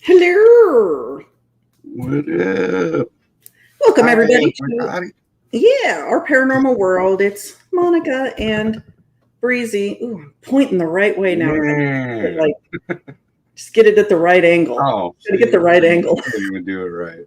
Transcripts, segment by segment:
Hello. What up? Welcome, Hi, everybody, to everybody. our paranormal world. It's Monica and Breezy. Ooh, I'm pointing the right way now. Man. Like, just get it at the right angle. Oh, Gotta get the see, right you angle. can't even do it right.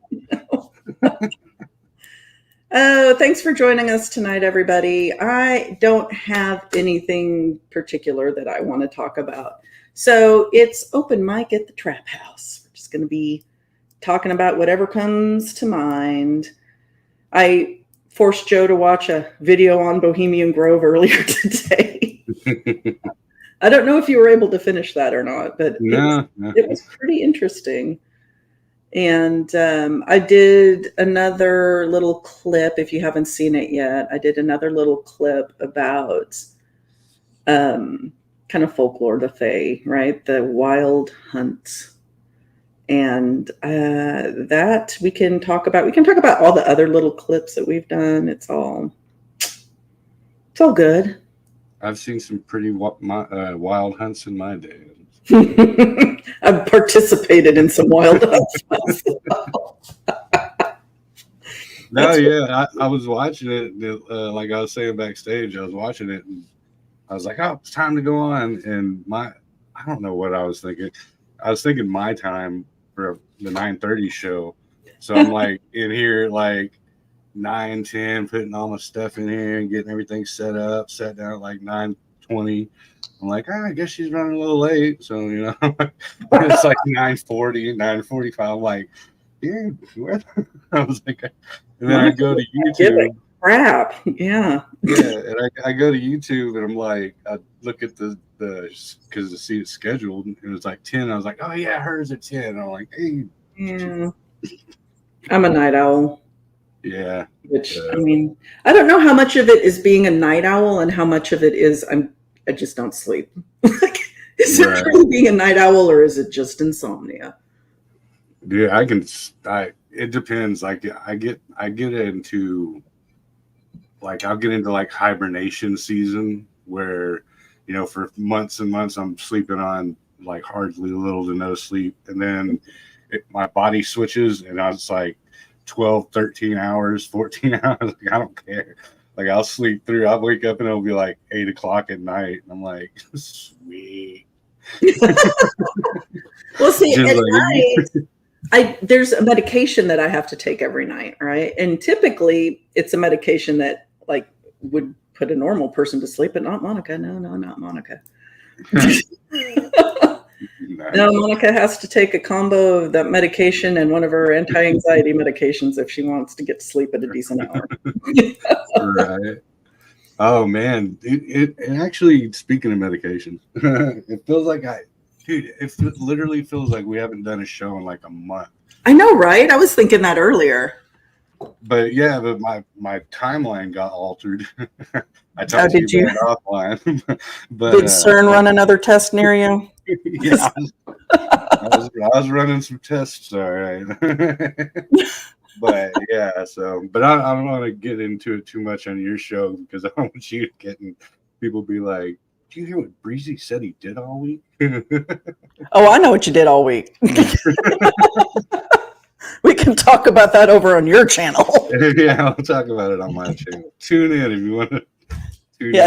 Thanks for joining us tonight, everybody. I don't have anything particular that I want to talk about. So it's open mic at the Trap House. We're just going to be talking about whatever comes to mind. I forced Joe to watch a video on Bohemian Grove earlier today. I don't know if you were able to finish that or not, but No. it was pretty interesting. And I did another little clip. If you haven't seen it yet, I did another little clip about kind of folklore, the Fae, right? The wild hunt. And that we can talk about. We can talk about all the other little clips that we've done. It's all good. I've seen some pretty wild hunts in my day. I've participated in some wild hunts myself. No, yeah, I was watching it. Like I was saying backstage, I was watching it, and I was like, "Oh, it's time to go on." And I don't know what I was thinking. I was thinking my time for the 9:30 show. So I'm like in here like 9:10, putting all my stuff in here and getting everything set up, sat down at like 9:20. I'm like, I guess she's running a little late. So, it's like 9:40, 9:45. I'm like, dude, where? I was like, and then I go to YouTube. Crap. Yeah. Yeah. And I go to YouTube and I'm like, I look at the because the seat is scheduled and it was like 10. I was like, oh, yeah, hers at 10. And I'm like, hey. Yeah. I'm a night owl. Yeah. Which, I mean, I don't know how much of it is being a night owl and how much of it is I just don't sleep. Is it really being a night owl or is it just insomnia? Yeah, it depends. Like I get into I'll get into like hibernation season where, for months and months I'm sleeping on like hardly little to no sleep. And then my body switches and I was like 12, 13 hours, 14 hours. Like, I don't care. Like I'll sleep through. I'll wake up and it'll be like 8 o'clock at night. And I'm like, sweet. Well, see, at night, there's a medication that I have to take every night, right? And typically it's a medication that like would put a normal person to sleep, but not Monica. No, not Monica. No, Monica has to take a combo of that medication and one of her anti-anxiety medications if she wants to get to sleep at a decent hour. Right. Oh man, it actually, speaking of medication, it feels like it literally feels like we haven't done a show in like a month. I know, right? I was thinking that earlier. But yeah, but my timeline got altered. I talked to you about it offline. But did CERN run another test near you? Yeah, I was running some tests, all right. But yeah, but I don't want to get into it too much on your show because I don't want you getting people be like, "Do you hear what Breezy said he did all week?" Oh, I know what you did all week. We can talk about that over on your channel. Yeah, I'll talk about it on my channel. Tune in if you want to.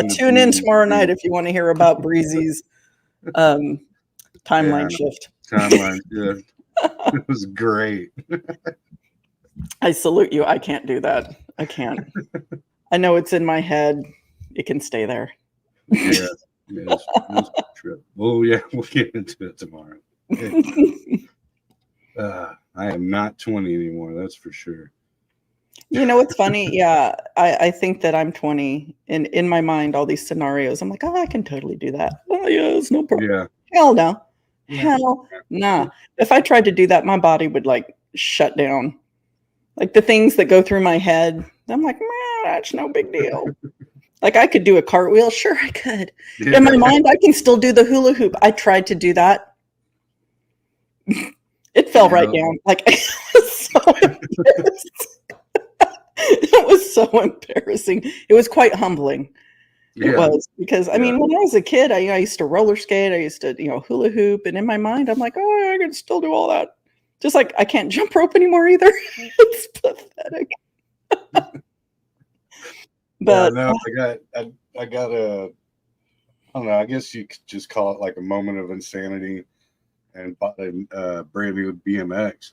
Tune in tomorrow night if you want to hear about Breezy's timeline shift. Timeline shift. It was great. I salute you. I can't do that. I can't. I know it's in my head. It can stay there. Yeah. Well, yeah, we'll get into it tomorrow. I am not 20 anymore, that's for sure. You know what's funny? Yeah, I think that I'm 20. And in my mind, all these scenarios, I'm like, oh, I can totally do that. Oh, yeah, it's no problem. Yeah. Hell no. Hell nah. If I tried to do that, my body would like shut down. Like the things that go through my head, I'm like, that's no big deal. Like I could do a cartwheel. Sure, I could. Yeah. In my mind, I can still do the hula hoop. I tried to do that. It fell right down. Like it was so embarrassing. It was so embarrassing. It was quite humbling. It was because I mean, when I was a kid, I used to roller skate. I used to, hula hoop, and in my mind, I'm like, oh, I can still do all that. Just like I can't jump rope anymore either. It's pathetic. Yeah, But no, I got a, I don't know, I guess you could just call it like a moment of insanity, and bought a brand new BMX.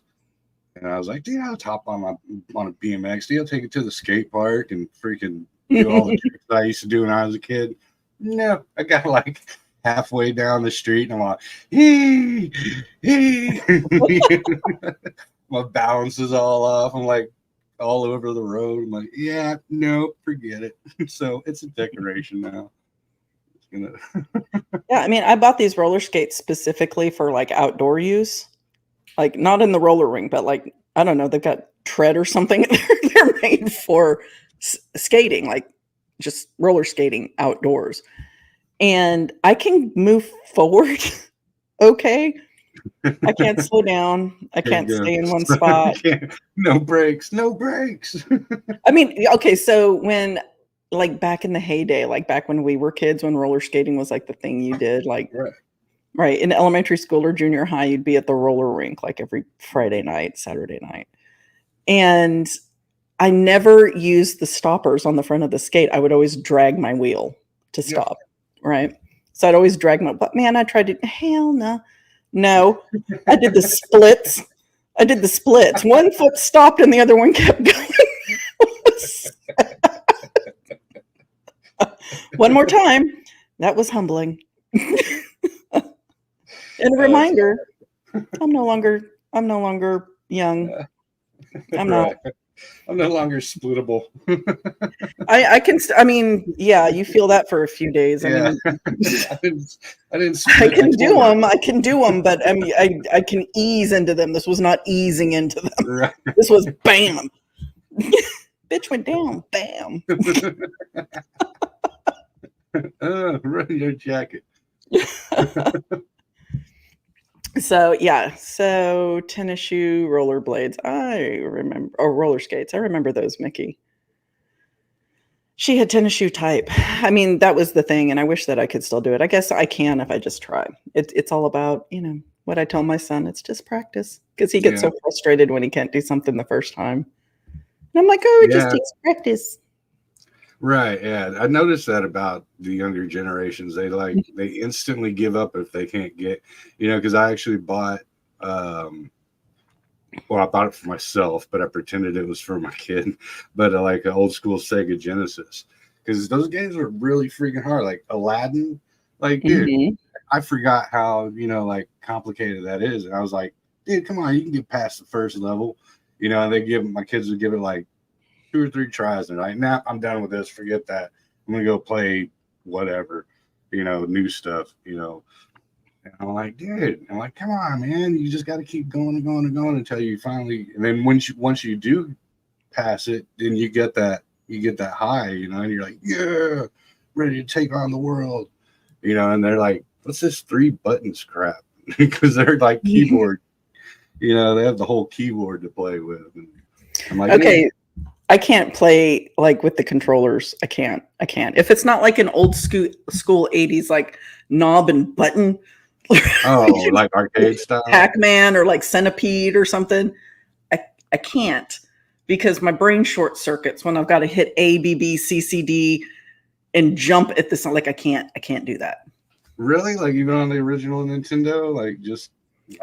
And I was like, dude, I'll hop on a BMX. Dude, I'll take it to the skate park and freaking do all the tricks that I used to do when I was a kid. No, I got like halfway down the street and I'm like, hee, hee. My balance is all off. I'm like all over the road. I'm like, yeah, no, forget it. So it's a decoration now. It's gonna yeah, I mean, I bought these roller skates specifically for like outdoor use, like not in the roller ring, but like I don't know, they've got tread or something. They're made for skating, like just roller skating outdoors. And I can move forward. Okay. I can't slow down. I can't can't go. stay in one spot. No brakes, no brakes. I mean, okay, so when like back in the heyday, like back when we were kids, when roller skating was like the thing you did, like Right. right in elementary school or junior high, you'd be at the roller rink like every Friday night, Saturday night. And I never used the stoppers on the front of the skate. I would always drag my wheel to Yeah. stop, right? So I'd always drag my, but man, I tried to, hell no. No, I did the splits. I did the splits. One foot stopped and the other one kept going. One more time. That was humbling. And a reminder, I'm no longer young. I'm not. I'm no longer splittable. I can. I mean, yeah, you feel that for a few days. I mean, I didn't. I can do them. I can do them, but I mean, I can ease into them. This was not easing into them. Right. This was bam. Bitch went down. Bam. Run your jacket. So yeah, so tennis shoe, rollerblades. I remember, or roller skates. I remember those, Mickey. She had tennis shoe type. I mean, that was the thing, and I wish that I could still do it. I guess I can if I just try. It's all about, what I tell my son. It's just practice, because he gets so frustrated when he can't do something the first time. And I'm like, oh, it just takes practice. Right. Yeah. I noticed that about the younger generations. They instantly give up if they can't get, because I actually bought, I bought it for myself, but I pretended it was for my kid, but like an old school Sega Genesis, because those games were really freaking hard. Like Aladdin, like, dude, I forgot how, like complicated that is. And I was like, dude, come on, you can get past the first level, and my kids would give it like 2 or 3 tries, and like, nah, I'm done with this. Forget that. I'm gonna go play whatever, new stuff, And I'm like, dude, come on, man. You just got to keep going and going and going until you finally. And then once you do pass it, then you get that high, and you're like, yeah, ready to take on the world, And they're like, what's this 3 buttons crap? Because they're like keyboard, they have the whole keyboard to play with. And I'm like, okay. Yeah. I can't play like with the controllers. I can't. If it's not like an old school 80s like knob and button. Oh, like arcade style? Pac-Man or like Centipede or something. I can't, because my brain short circuits when I've got to hit A, B, B, C, C, D and jump at this. Like I can't do that. Really? Like even on the original Nintendo? Like just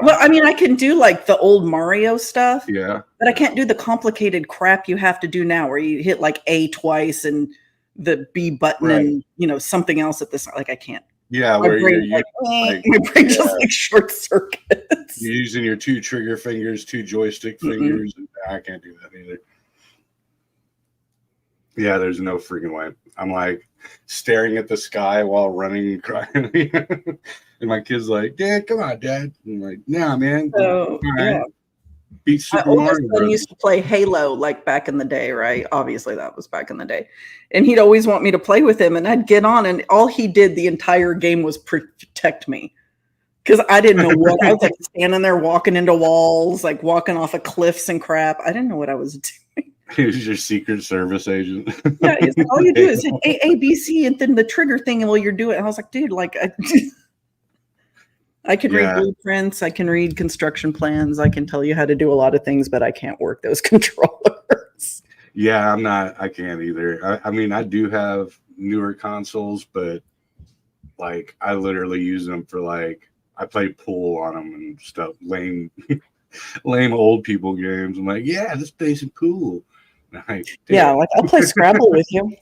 Well, I mean, I can do like the old Mario stuff. Yeah. But I can't do the complicated crap you have to do now where you hit like A twice and the B button and, something else at this. Like I can't. Yeah, my where brain, my brain just like short circuits. You're using your 2 trigger fingers, 2 joystick fingers. And I can't do that either. Yeah, there's no freaking way. I'm like staring at the sky while running and crying. And my kid's like, Dad, come on, Dad. I'm like, nah, man. So, yeah. Beat Super my oldest Mario. son used to play Halo like back in the day, right? Obviously, that was back in the day. And he'd always want me to play with him. And I'd get on, and all he did the entire game was protect me. Because I didn't know what. I was like standing there walking into walls, like walking off of cliffs and crap. I didn't know what I was doing. He was your Secret Service agent. Yeah, it's like, all you do is hit A, B, C, and then the trigger thing, and while you're doing it. I was like, dude, like, I can read Yeah, blueprints. I can read construction plans. I can tell you how to do a lot of things, but I can't work those controllers. yeah, I can't either. I mean, I do have newer consoles, but like I literally use them for like I play pool on them and stuff, lame old people games. I'm like, yeah, let's play some pool. Like, Yeah, damn. like I'll play Scrabble with you.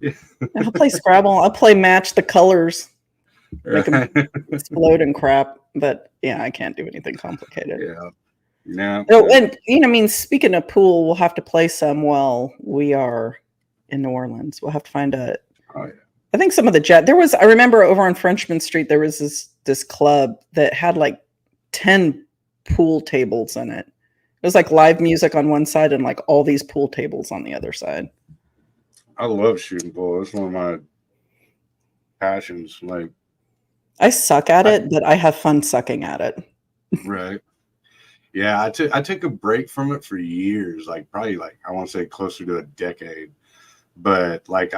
Yeah. I'll play Scrabble. I'll play match the colors, make them Right. explode and crap. But yeah, I can't do anything complicated. Yeah. Yeah. Oh, and I mean, speaking of pool, we'll have to play some while we are in New Orleans. We'll have to find a. Oh yeah. I think some of the jet. There was. I remember over on Frenchman Street there was this club that had like 10 pool tables in it. It was like live music on one side and like all these pool tables on the other side. I love shooting pool. It's one of my passions. Like, I suck at I, it, but I have fun sucking at it. right. Yeah, I took a break from it for years, like probably like I want to say closer to a decade. But like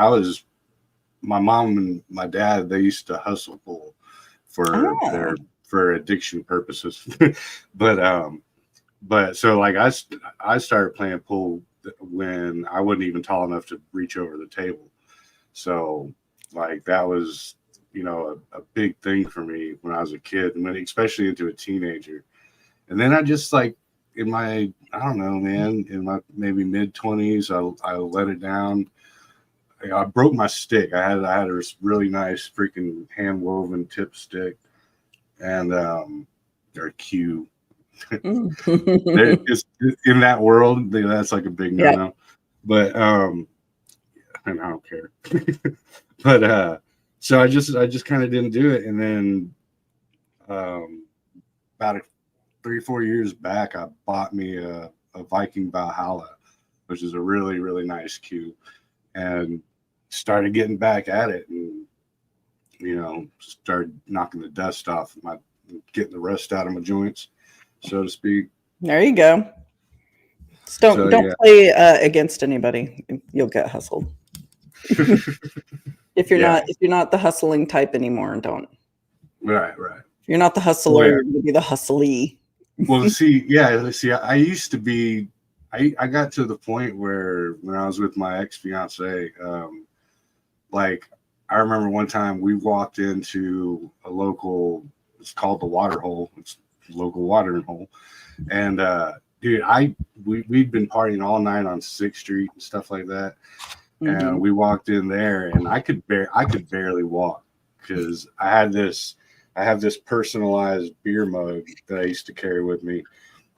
my mom and my dad, they used to hustle pool Oh. for addiction purposes. but but so like I started playing pool when I wasn't even tall enough to reach over the table. So like that was a big thing for me when I was a kid, and when especially into a teenager. And then I just like in my I don't know, man, in my maybe mid 20s, I let it down. I broke my stick. I had a really nice freaking hand woven tip stick, and or cue. Mm. It's in that world. That's like a big no Yeah. no. But and I don't care. But so I just kind of didn't do it, and then about 3 4 years back, I bought me a Viking Valhalla, which is a really really nice cue, and started getting back at it, and started knocking the dust off getting the rust out of my joints, so to speak. There you go. Just So don't yeah. play against anybody. You'll get hustled. Yeah. If you're not the hustling type anymore, don't. Right. If you're not the Oh hustler, yeah. you're gonna be the hustlee. Well, see, I used to be. I got to the point where when I was with my ex fiance, like I remember one time we walked into a local. It's called the Water Hole. It's a local watering hole, and dude, we'd been partying all night on Sixth Street and stuff like that, and Mm-hmm. we walked in there, and I could barely walk because I have this personalized beer mug that I used to carry with me,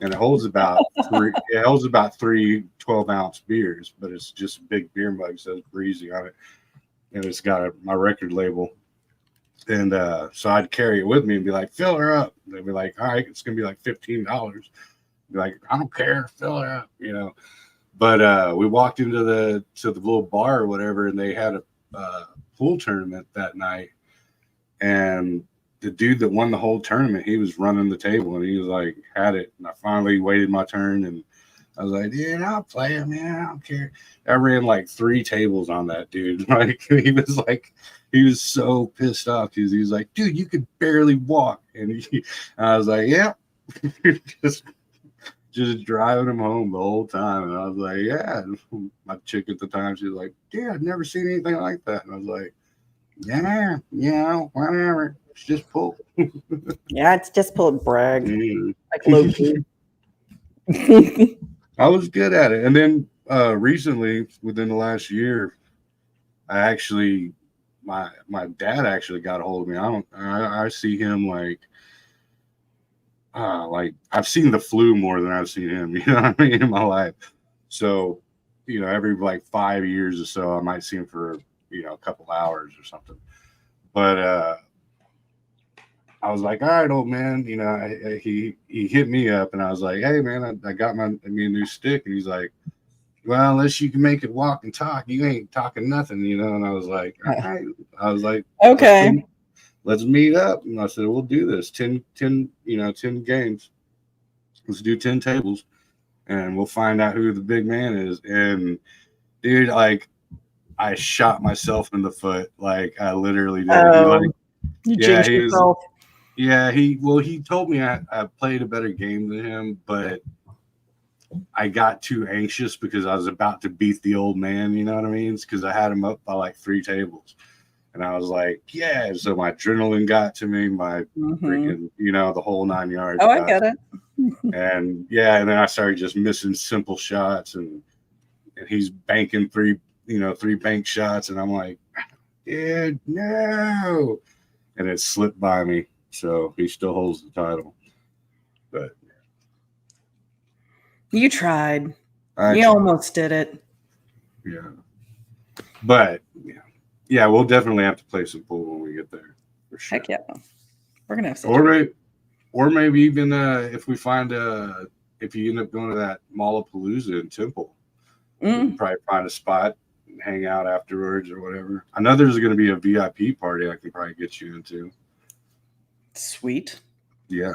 and it holds about three 12-ounce beers, but it's just a big beer mug, says Breezy on it, and it's got my record label. And so I'd carry it with me and be like, fill her up. They'd be like, all right, it's gonna be like $15. Be like, I don't care, fill her up. But we walked into the little bar or whatever, and they had a pool tournament that night, and the dude that won the whole tournament, he was running the table, and he was like, had it. And I finally waited my turn, and I was like, dude, I'll play him, man. I don't care. I ran like 3 tables on that dude. Like he was so pissed off because he was like, dude, you could barely walk. And I was like, yeah. just driving him home the whole time. And I was like, yeah. And my chick at the time, she was like, yeah, I've never seen anything like that. And I was like, yeah, whatever. It's just pull. Yeah, it's just pull brag Yeah. like low key. I was good at it. And then recently, within the last year, I actually my dad actually got a hold of me. I see him like I've seen the flu more than I've seen him, you know what I mean, in my life. So, every like 5 years or so I might see him for, a couple hours or something. But I was like, all right, old man, he hit me up, and I was like, hey man, I got me a new stick. And he's like, well, unless you can make it walk and talk, you ain't talking nothing, And I was like, all right. I was like, Okay. let's meet up. And I said, we'll do this 10 games. Let's do 10 tables, and we'll find out who the big man is. And dude, like I shot myself in the foot. Like I literally did. Oh, you Yeah, jinxed yourself. Yeah, he told me I played a better game than him, but I got too anxious because I was about to beat the old man, you know what I mean? Because I had him up by like 3 tables. And I was like, yeah. So my adrenaline got to me, my freaking, the whole 9 yards Oh, I got get to it. me. And yeah, and then I started just missing simple shots, and he's banking 3 bank shots, and I'm like, yeah, no. And it slipped by me. So he still holds the title. But You tried. I You tried. almost did it. Yeah. But yeah, we'll definitely have to play some pool when we get there. For sure. Heck yeah. We're going to have such a good or maybe even if we find if you end up going to that Mallapalooza in Temple, we can probably find a spot and hang out afterwards or whatever. I know there's going to be a VIP party I can probably get you into. Sweet. Yeah.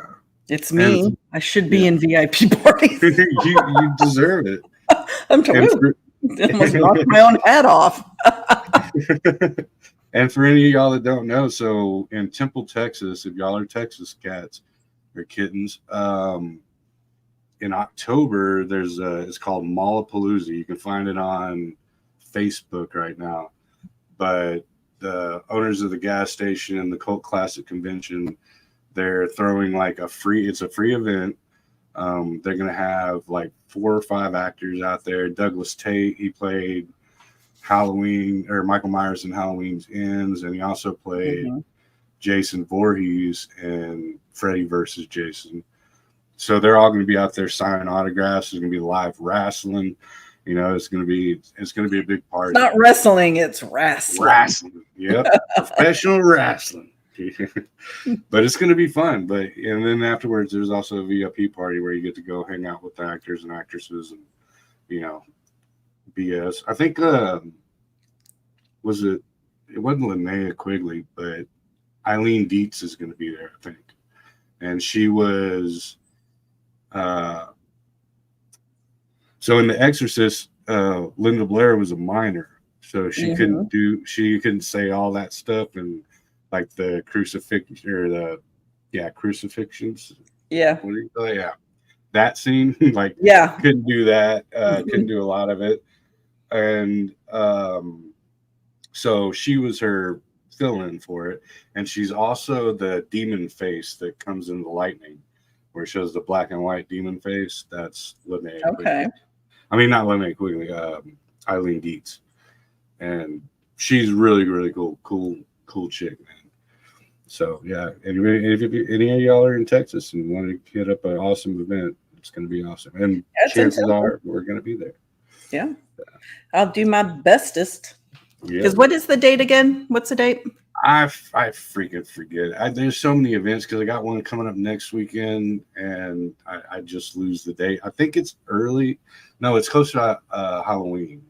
It's me. I should be in VIP parties. you deserve it. I'm almost knocked my own hat off. And for any of y'all that don't know, so in Temple, Texas, if y'all are Texas cats or kittens, in October it's called Mallapalooza. You can find it on Facebook right now. But the owners of the gas station and the Cult Classic Convention, they're throwing like it's a free event. They're gonna have like 4 or 5 actors out there. Douglas Tate, he played Halloween or Michael Myers in Halloween's Ends, and he also played Jason Voorhees in Freddy versus Jason. So they're all going to be out there signing autographs. There's going to be live wrestling. It's going to be a big party. It's not wrestling, it's wrestling. Wrestling, yep, professional wrestling. But it's going to be fun. And then afterwards, there's also a VIP party where you get to go hang out with the actors and actresses and BS. I think it wasn't Linnea Quigley, but Eileen Dietz is going to be there, I think. And she was so in The Exorcist, Linda Blair was a minor, so she couldn't say all that stuff, and like the crucifixion or crucifixions. Yeah. What do you call it? Yeah. That scene, couldn't do that. Couldn't do a lot of it. And so she was her fill-in for it. And she's also the demon face that comes in the lightning, where it shows the black and white demon face. That's Linnea Quigley. I mean, not Linnea Quigley, Eileen Dietz. And she's really, really cool chick, man. So, yeah. And if any of y'all are in Texas and want to hit up an awesome event, it's going to be awesome. And chances are we're going to be there. Yeah. I'll do my bestest. Because what is the date again? What's the date? I freaking forget. There's so many events because I got one coming up next weekend, and I just lose the date. I think it's early. No, it's close to Halloween.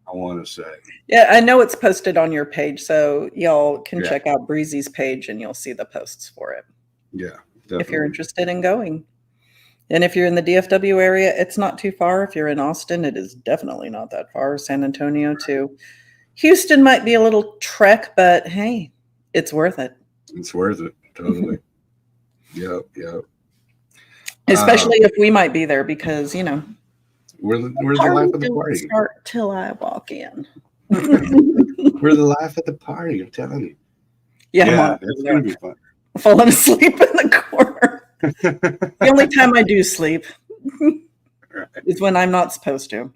I want to say. Yeah, I know it's posted on your page, so y'all can check out Breezy's page, and you'll see the posts for it. Yeah, definitely. If you're interested in going. And if you're in the DFW area, it's not too far. If you're in Austin, it is definitely not that far. San Antonio too. Houston might be a little trek, but hey, it's worth it. It's worth it. Totally. Yep. Especially if we might be there because, we're the life of the party. Start till I walk in. We're the life of the party, I'm telling you. Yeah, it's going to be fun. Falling asleep in the corner. The only time I do sleep is when I'm not supposed to.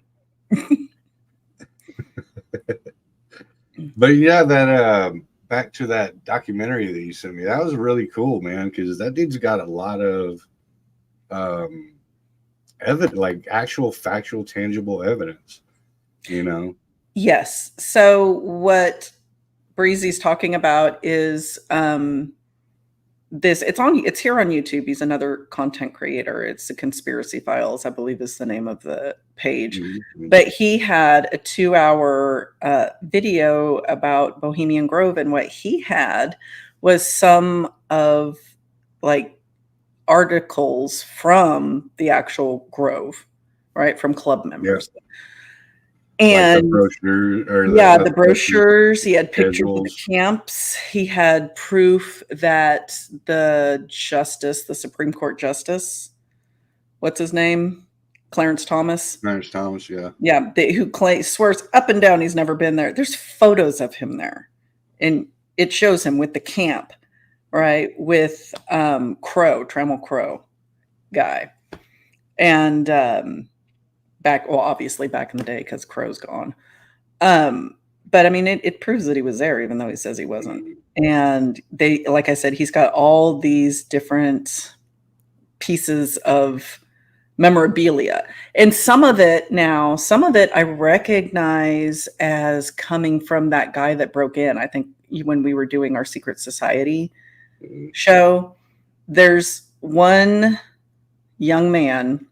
But yeah, that back to that documentary that you sent me, that was really cool, man, because that dude's got a lot of evidence, like actual factual tangible evidence, Yes. So what Breezy's talking about is it's here on YouTube. He's another content creator. It's the Conspiracy Files, I believe is the name of the page. But he had a 2-hour video about Bohemian Grove, and what he had was some of like articles from the actual Grove, right? From club members. Like the And brochure or yeah, the the brochures, he had pictures of the schedules. camps. He had proof that the Supreme Court justice, what's his name? Clarence Thomas. Clarence Thomas, yeah. Yeah, swears up and down he's never been there. There's photos of him there. And it shows him with the camp, right? With Trammell Crow guy. And obviously back in the day because Crow's gone. But I mean, it proves that he was there, even though he says he wasn't. And like I said, he's got all these different pieces of memorabilia. And some of it I recognize as coming from that guy that broke in. I think when we were doing our Secret Society show, there's one young man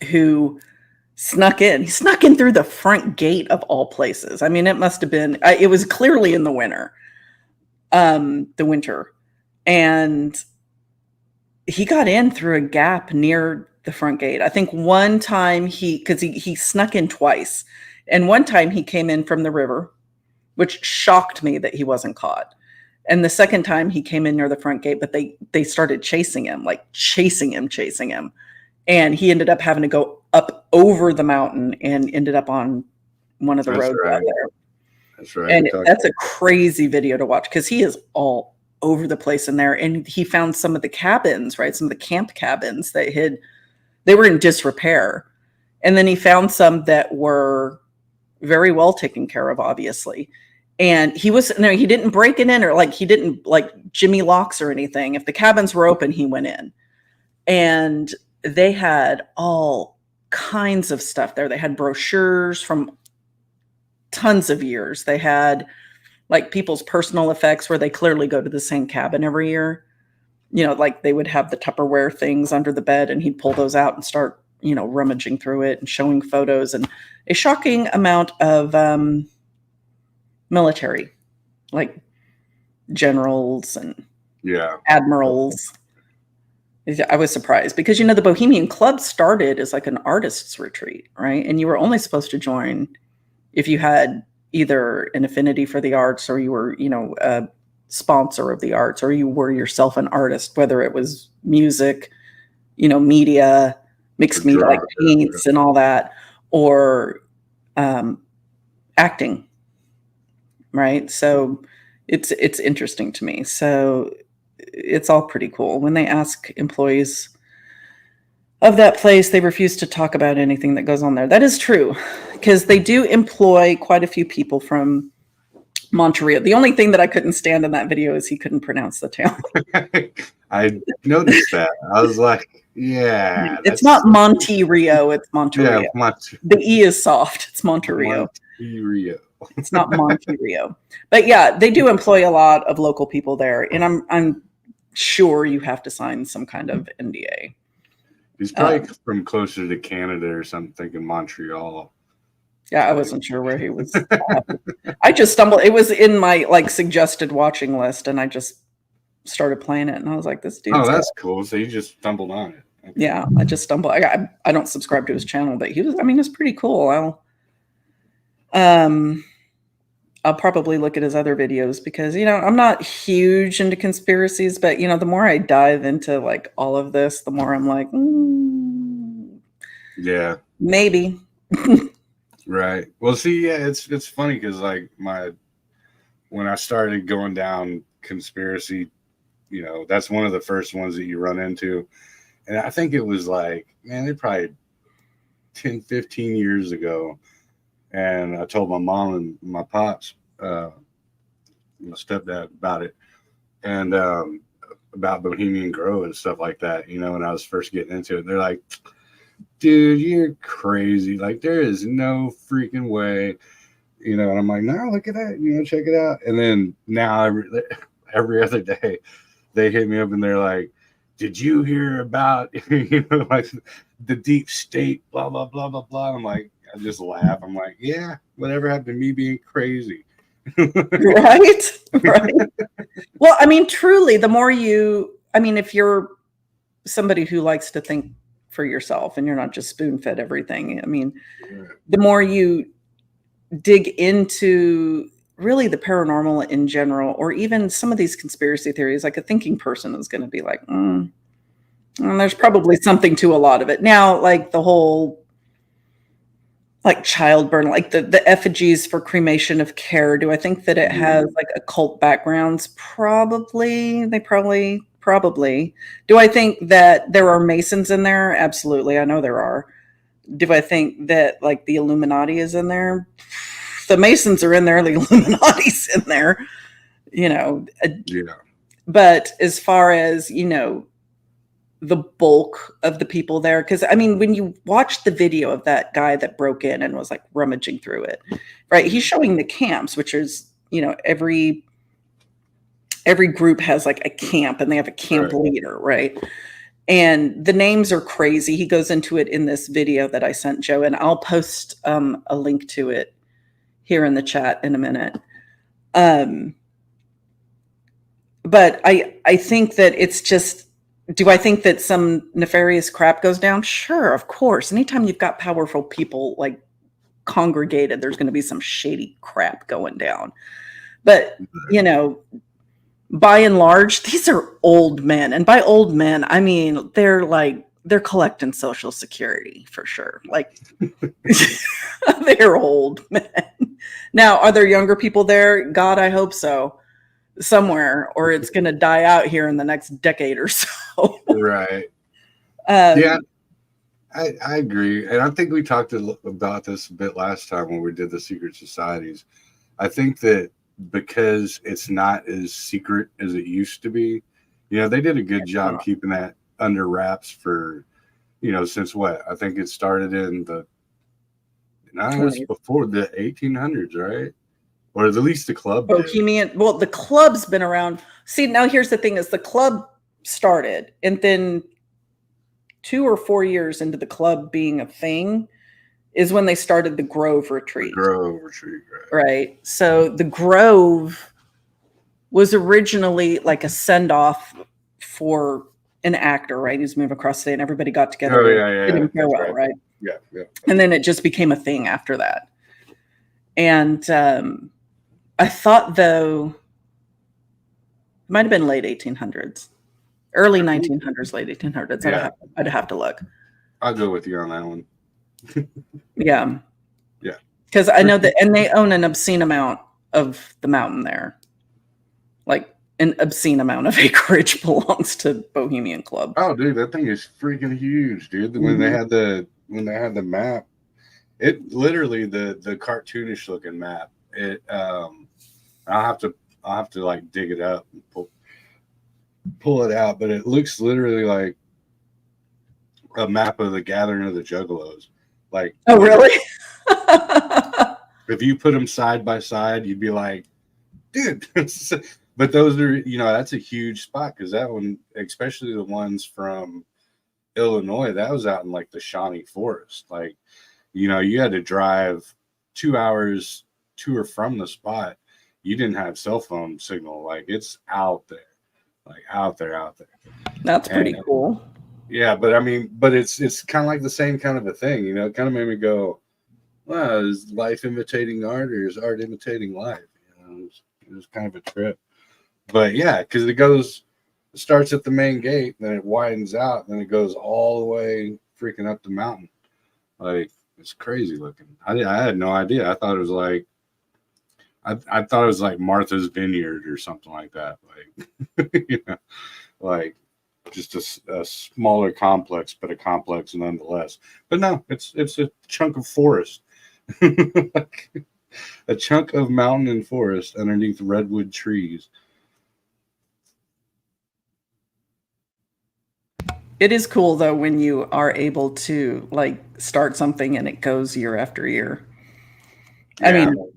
who snuck in. He snuck in through the front gate of all places. I mean, it must have been, it was clearly in the winter. And he got in through a gap near the front gate. I think one time because he snuck in twice. And one time he came in from the river, which shocked me that he wasn't caught. And the second time he came in near the front gate, but they started chasing him. And he ended up having to go up over the mountain and ended up on one of the roads out there. That's right. And that's a crazy video to watch because he is all over the place in there. And he found some of the cabins, right? Some of the camp cabins they were in disrepair. And then he found some that were very well taken care of, obviously. And he didn't break it in, or he didn't Jimmy locks or anything. If the cabins were open, he went in. And they had all kinds of stuff there. They had brochures from tons of years. They had people's personal effects where they clearly go to the same cabin every year. They would have the Tupperware things under the bed and he'd pull those out and start, rummaging through it and showing photos, and a shocking amount of military, like generals and admirals. I was surprised because, the Bohemian Club started as an artist's retreat, right? And you were only supposed to join if you had either an affinity for the arts, or you were, a sponsor of the arts, or you were yourself an artist, whether it was music, media, mixed media, like paints and all that, or acting, right? So it's interesting to me. So it's all pretty cool. When they ask employees of that place, they refuse to talk about anything that goes on there. That is true, because they do employ quite a few people from Monterey. The only thing that I couldn't stand in that video is he couldn't pronounce the town. I noticed that. I was like, yeah. It's not Monterey, it's Monterey. Yeah, the E is soft. It's Monterey. It's not Monterey. But yeah, they do employ a lot of local people there. And I'm sure you have to sign some kind of NDA. He's probably from closer to Canada or something, thinking Montreal. Yeah, I wasn't sure where he was. I just stumbled. It was in my suggested watching list, and I just started playing it, and I was like, "This dude." Oh, that's cool. So you just stumbled on it. Okay. Yeah, I just stumbled. I don't subscribe to his channel, but he was. I mean, it's pretty cool. I'll probably look at his other videos because I'm not huge into conspiracies, but the more I dive into all of this, the more I'm like, yeah, maybe. Right. Well, see, yeah, it's funny because when I started going down conspiracy, that's one of the first ones that you run into. And I think it was they're probably 10, 15 years ago. And I told my mom and my pops, my stepdad, about it, and about Bohemian Grove and stuff like that, when I was first getting into it. They're like, dude, you're crazy. There is no freaking way, and I'm like, no, look at that, check it out. And then now every other day they hit me up and they're like, did you hear about, the deep state, blah, blah, blah, blah, blah. I'm like, I just laugh. I'm like, yeah, whatever happened to me being crazy? Right. Well, I mean, truly, if you're somebody who likes to think for yourself and you're not just spoon fed everything, I mean, the more you dig into really the paranormal in general, or even some of these conspiracy theories, like a thinking person is going to be like, there's probably something to a lot of it. Now, like the whole like child burn, like the effigies for cremation of care. Do I think that it has like occult backgrounds? Probably. They probably. Do I think that there are Masons in there? Absolutely. I know there are. Do I think that like the Illuminati is in there? The Masons are in there, the Illuminati's in there, you know. Yeah. But as far as, you know, the bulk of the people there, because I mean, when you watch the video of that guy that broke in and was like rummaging through it, right? He's showing the camps, which is, you know, every group has like a camp and they have a camp leader, right? And the names are crazy. He goes into it in this video that I sent Joe, and I'll post a link to it here in the chat in a minute. But I think that it's just, do I think that some nefarious crap goes down? Sure, of course. Anytime you've got powerful people like congregated, there's going to be some shady crap going down. But, you know, by and large, these are old men. And by old men, I mean, they're collecting Social Security for sure. Like, they're old men. Now, are there younger people there? God, I hope so. Somewhere, or it's going to die out here in the next decade or so. Right. Yeah, I agree. And I think we talked about this a bit last time when we did the secret societies. I think that because it's not as secret as it used to be, you know, they did a good job keeping that under wraps for, you know, since what? I think it started in it was before the 1800s, right? Or at least the club Bohemian. Well, the club's been around. See, now here's the thing: is the club started, and then 2 or 4 years into the club being a thing, is when they started the Grove Retreat. Right. So the Grove was originally like a send off for an actor, right? Who's moving across state, and everybody got together. Oh yeah. Farewell, right. Yeah. And then it just became a thing after that. And I thought, though, it might have been late 1800s, early 1900s, late 1800s. Yeah. I'd have to look. I'll go with you on that one. Yeah. Yeah. Because I know that, and they own an obscene amount of the mountain there. Like an obscene amount of acreage belongs to Bohemian Club. Oh, dude, that thing is freaking huge, dude. When they had the map, it literally the cartoonish looking map. It I'll have to like dig it up and pull it out, but it looks literally like a map of the Gathering of the Juggalos. Like, oh really? If you put them side by side, you'd be like, dude. But those are, you know, that's a huge spot because that one, especially the ones from Illinois, that was out in like the Shawnee Forest. Like, you know, you had to drive 2 hours to or from the spot. You didn't have cell phone signal. Like, it's out there, like out there. That's pretty cool. Yeah, but I mean, but it's kind of like the same kind of a thing, you know. It kind of made me go, "Wow, is life imitating art, or is art imitating life?" You know, it was kind of a trip. But yeah, because it starts at the main gate, then it widens out, then it goes all the way freaking up the mountain. Like, it's crazy looking. I had no idea. I thought it was like, I thought it was like Martha's Vineyard or something like that. Like, you know, like just a smaller complex, but a complex nonetheless. But no, it's a chunk of forest, a chunk of mountain and forest underneath redwood trees. It is cool though when you are able to like start something and it goes year after year. Yeah. I mean,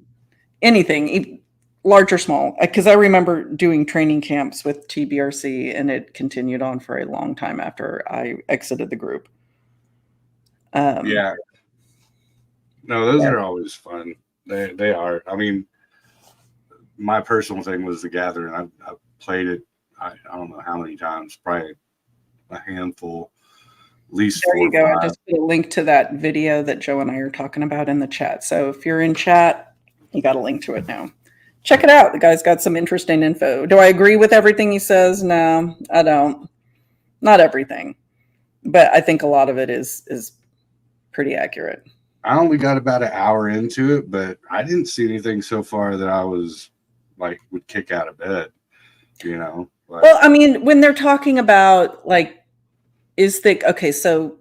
anything, large or small, because I remember doing training camps with TBRC and it continued on for a long time after I exited the group. Yeah. No, those are always fun. They are. I mean, my personal thing was the Gathering. I played it, I don't know how many times, probably a handful. least There 4 you or go. I 5. just put a link to that video that Joe and I are talking about in the chat. So if you're in chat, you got a link to it now. Check it out. The guy's got some interesting info. Do I agree with everything he says? No, I don't. Not everything, but I think a lot of it is pretty accurate. I only got about an hour into it, but I didn't see anything so far that I was like would kick out of bed, you know. Well, I mean, when they're talking about like, okay, so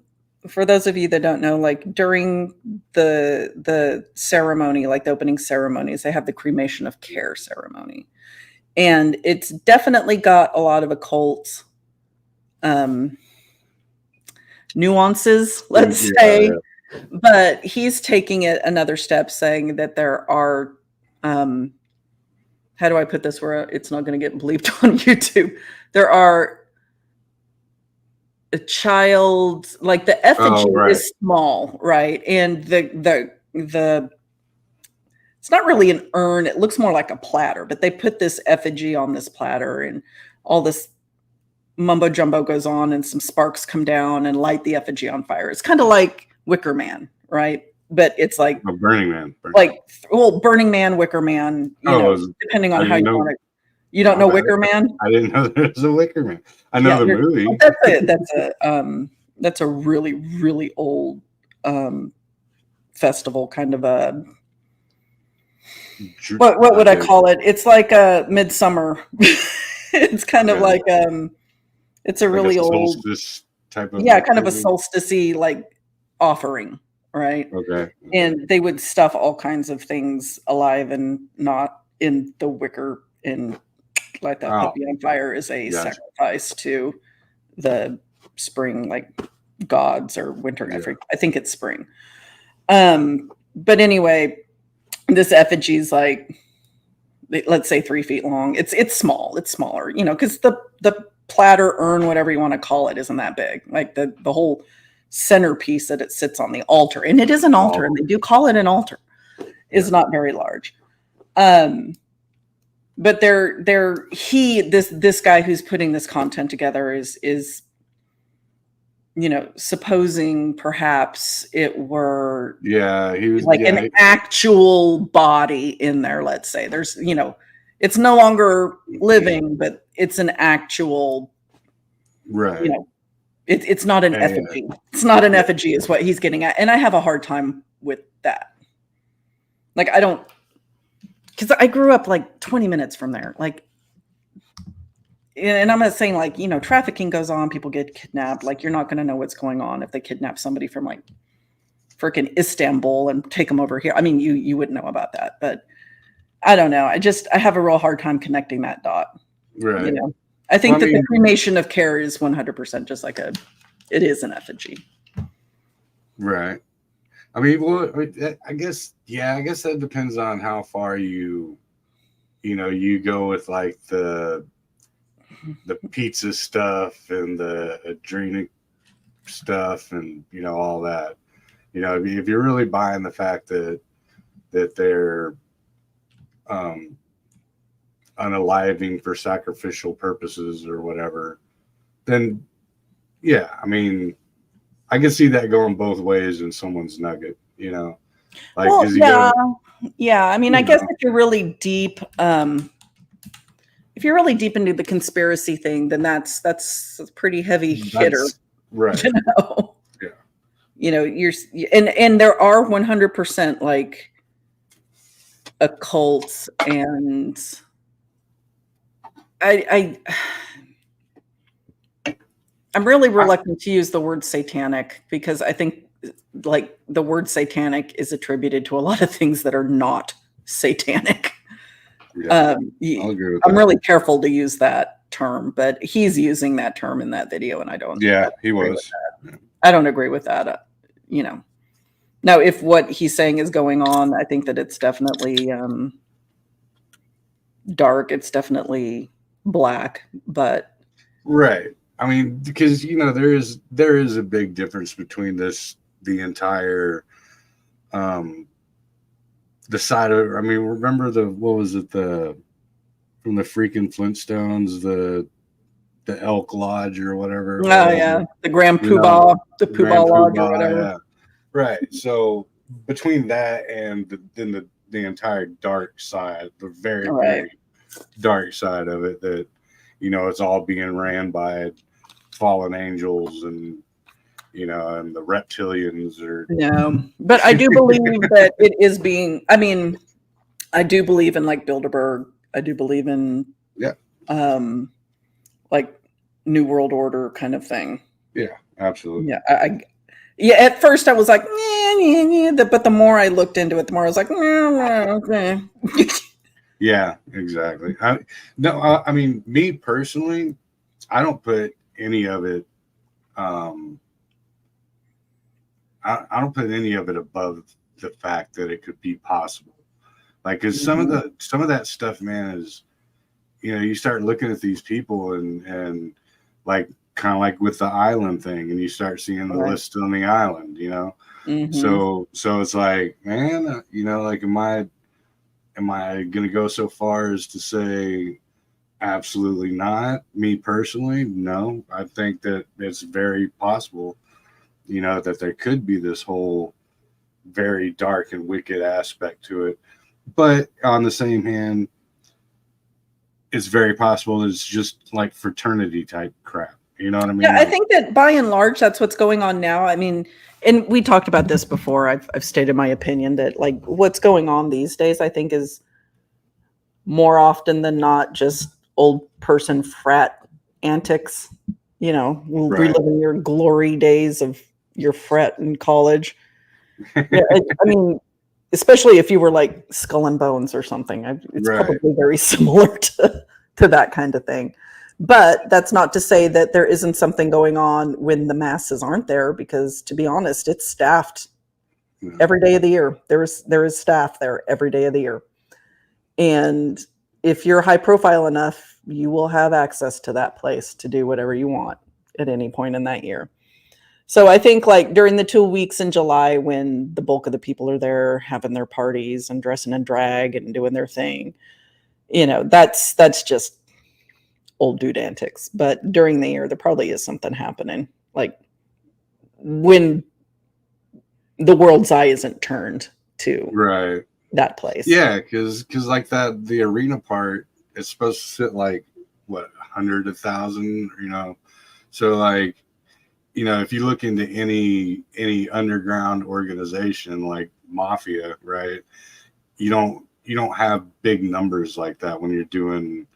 for those of you that don't know, like during the ceremony, like the opening ceremonies, they have the cremation of care ceremony, and it's definitely got a lot of occult um, nuances, let's say. But he's taking it another step, saying that there are, how do I put this where it's not going to get bleeped on YouTube? There are a child, like the effigy is small, right? And the it's not really an urn. It looks more like a platter, but they put this effigy on this platter, and all this mumbo jumbo goes on, and some sparks come down and light the effigy on fire. It's kind of like Wicker Man, right? But it's like a Burning Man, Burning Man, Wicker Man, depending on how you want it. You don't know Wicker Man? I didn't know there was a Wicker Man. I know the movie. That's a really, really old festival, kind of a what would I call it? It's like a midsummer. It's kind of like it's a really old type of kind of a solstice-y like offering, right? Okay. And they would stuff all kinds of things alive and not in the wicker and light that puppy on fire as a sacrifice to the spring, like gods or winter. I think it's spring. But anyway, this effigy is like, let's say 3 feet long. It's small. It's smaller, because the platter, urn, whatever you want to call it, isn't that big. Like the whole centerpiece that it sits on the altar, and it is an altar, and they do call it an altar, is not very large. But this guy who's putting this content together is supposing perhaps it were he was like an actual body in there. Let's say there's it's no longer living, but it's an actual it's not an effigy. It's not an effigy is what he's getting at, and I have a hard time with that. Like I don't, because I grew up like 20 minutes from there. Like, and I'm not saying like, trafficking goes on, people get kidnapped. Like, you're not going to know what's going on if they kidnap somebody from like freaking Istanbul and take them over here. I mean, you wouldn't know about that, but I don't know. I have a real hard time connecting that dot. Right. I think the cremation of care is 100% just like it is an effigy. Right. I mean, well, I guess that depends on how far you go with like the pizza stuff and the adrenal stuff and all that. If you're really buying the fact that they're unaliving for sacrificial purposes or whatever, then yeah, I mean, I can see that going both ways in someone's nugget, like, yeah. I mean, I guess if you're really deep, into the conspiracy thing, then that's a pretty heavy hitter, right? You're and there are 100% like occult, and I'm really reluctant to use the word satanic, because I think like the word satanic is attributed to a lot of things that are not satanic. I'll agree with I'm really careful to use that term, but he's using that term in that video, and I don't. Yeah, he was. I don't agree with that. Now if what he's saying is going on, I think that it's definitely dark. It's definitely black, but right. I mean, because there is a big difference between the entire the side of, I mean, remember from the freaking Flintstones, the Elk Lodge or whatever it Oh was. yeah, the Grand You know, Poobah, the Poobah Grand Lodge or Poobah, whatever. yeah. Right. So between that and then the entire dark side, the very, All right. very dark side of it, that, you know, it's all being ran by fallen angels and, you know, and the reptilians are. No, but I do believe that it is being. I mean, I do believe in like Bilderberg. I do believe in Yeah. um like New World Order kind of thing. Yeah, absolutely. Yeah, yeah. At first, I was like, but the more I looked into it, the more I was like, okay. Yeah, exactly. No, I mean, me personally, I don't put any of it. Um, I don't put any of it above the fact that it could be possible. Like, cause some of that stuff, man, is, you know, you start looking at these people and like kind of like with the island thing, and you start seeing the Right. list on the island, you know. Mm-hmm. So it's like, man, you know, like, am I gonna go so far as to say absolutely not? Me personally, no. I think that it's very possible, you know, that there could be this whole very dark and wicked aspect to it. But on the same hand, it's very possible it's just like fraternity type crap. You know what I Yeah, mean? I Like, think that by and large, that's what's going on now. I mean, and we talked about this before. I've stated my opinion that like what's going on these days, I think, is more often than not just old person frat antics. You know, right. reliving your glory days of your frat in college. Yeah, I mean, especially if you were like Skull and Bones or something, it's Right. probably very similar to that kind of thing. But that's not to say that there isn't something going on when the masses aren't there, because to be honest, it's staffed Yeah. every day of the year. There is staff there every day of the year. And if you're high profile enough, you will have access to that place to do whatever you want at any point in that year. So I think like during the 2 weeks in July when the bulk of the people are there having their parties and dressing in drag and doing their thing, that's just old dude antics. But during the year there probably is something happening. Like when the world's eye isn't turned to Right. that place. Yeah, because like that, the arena part is supposed to sit like what, 100 1,000, you know. So like, you know, if you look into any underground organization like mafia, right? You don't have big numbers like that when you're doing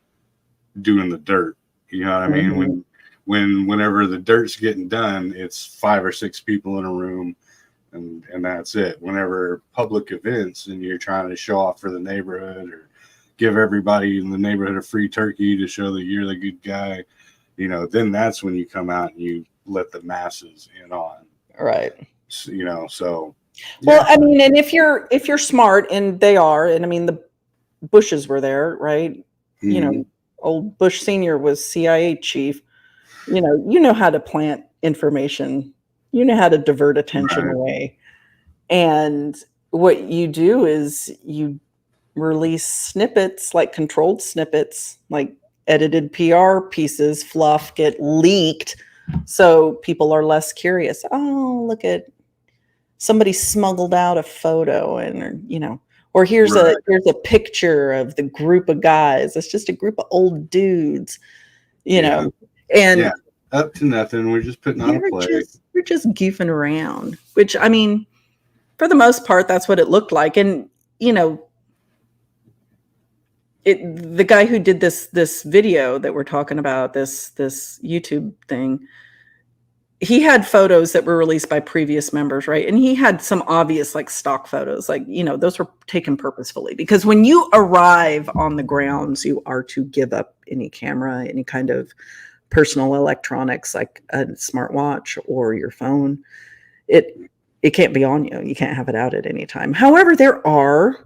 the dirt. You know what I mean? Mhm. Whenever the dirt's getting done, it's 5 or 6 people in a room, and that's it. Whenever public events and you're trying to show off for the neighborhood or give everybody in the neighborhood a free turkey to show that you're the good guy, you know, then that's when you come out and you let the masses in on. Right. You know, so Well, yeah. I mean, and if you're smart, and they are, and I mean the Bushes were there, right? You Mhm. know, old Bush Senior was CIA chief. You know how to plant information. You know how to divert attention Right. away. And what you do is you release snippets, like controlled snippets, like edited PR pieces, fluff get leaked so people are less curious. Oh, look at somebody smuggled out a photo, or Right. here's a picture of the group of guys. It's just a group of old dudes, you Yeah. know. And Yeah. Up to nothing. We're just putting on a they're play. just they're just goofing around, which I mean, for the most part, that's what it looked like. And you know, the guy who did this video that we're talking about, this YouTube thing, he had photos that were released by previous members, right? And he had some obvious like stock photos, like those were taken purposefully, because when you arrive on the grounds, you are to give up any camera, any kind of personal electronics like a smartwatch or your phone. It can't be on you. You can't have it out at any time. However, there are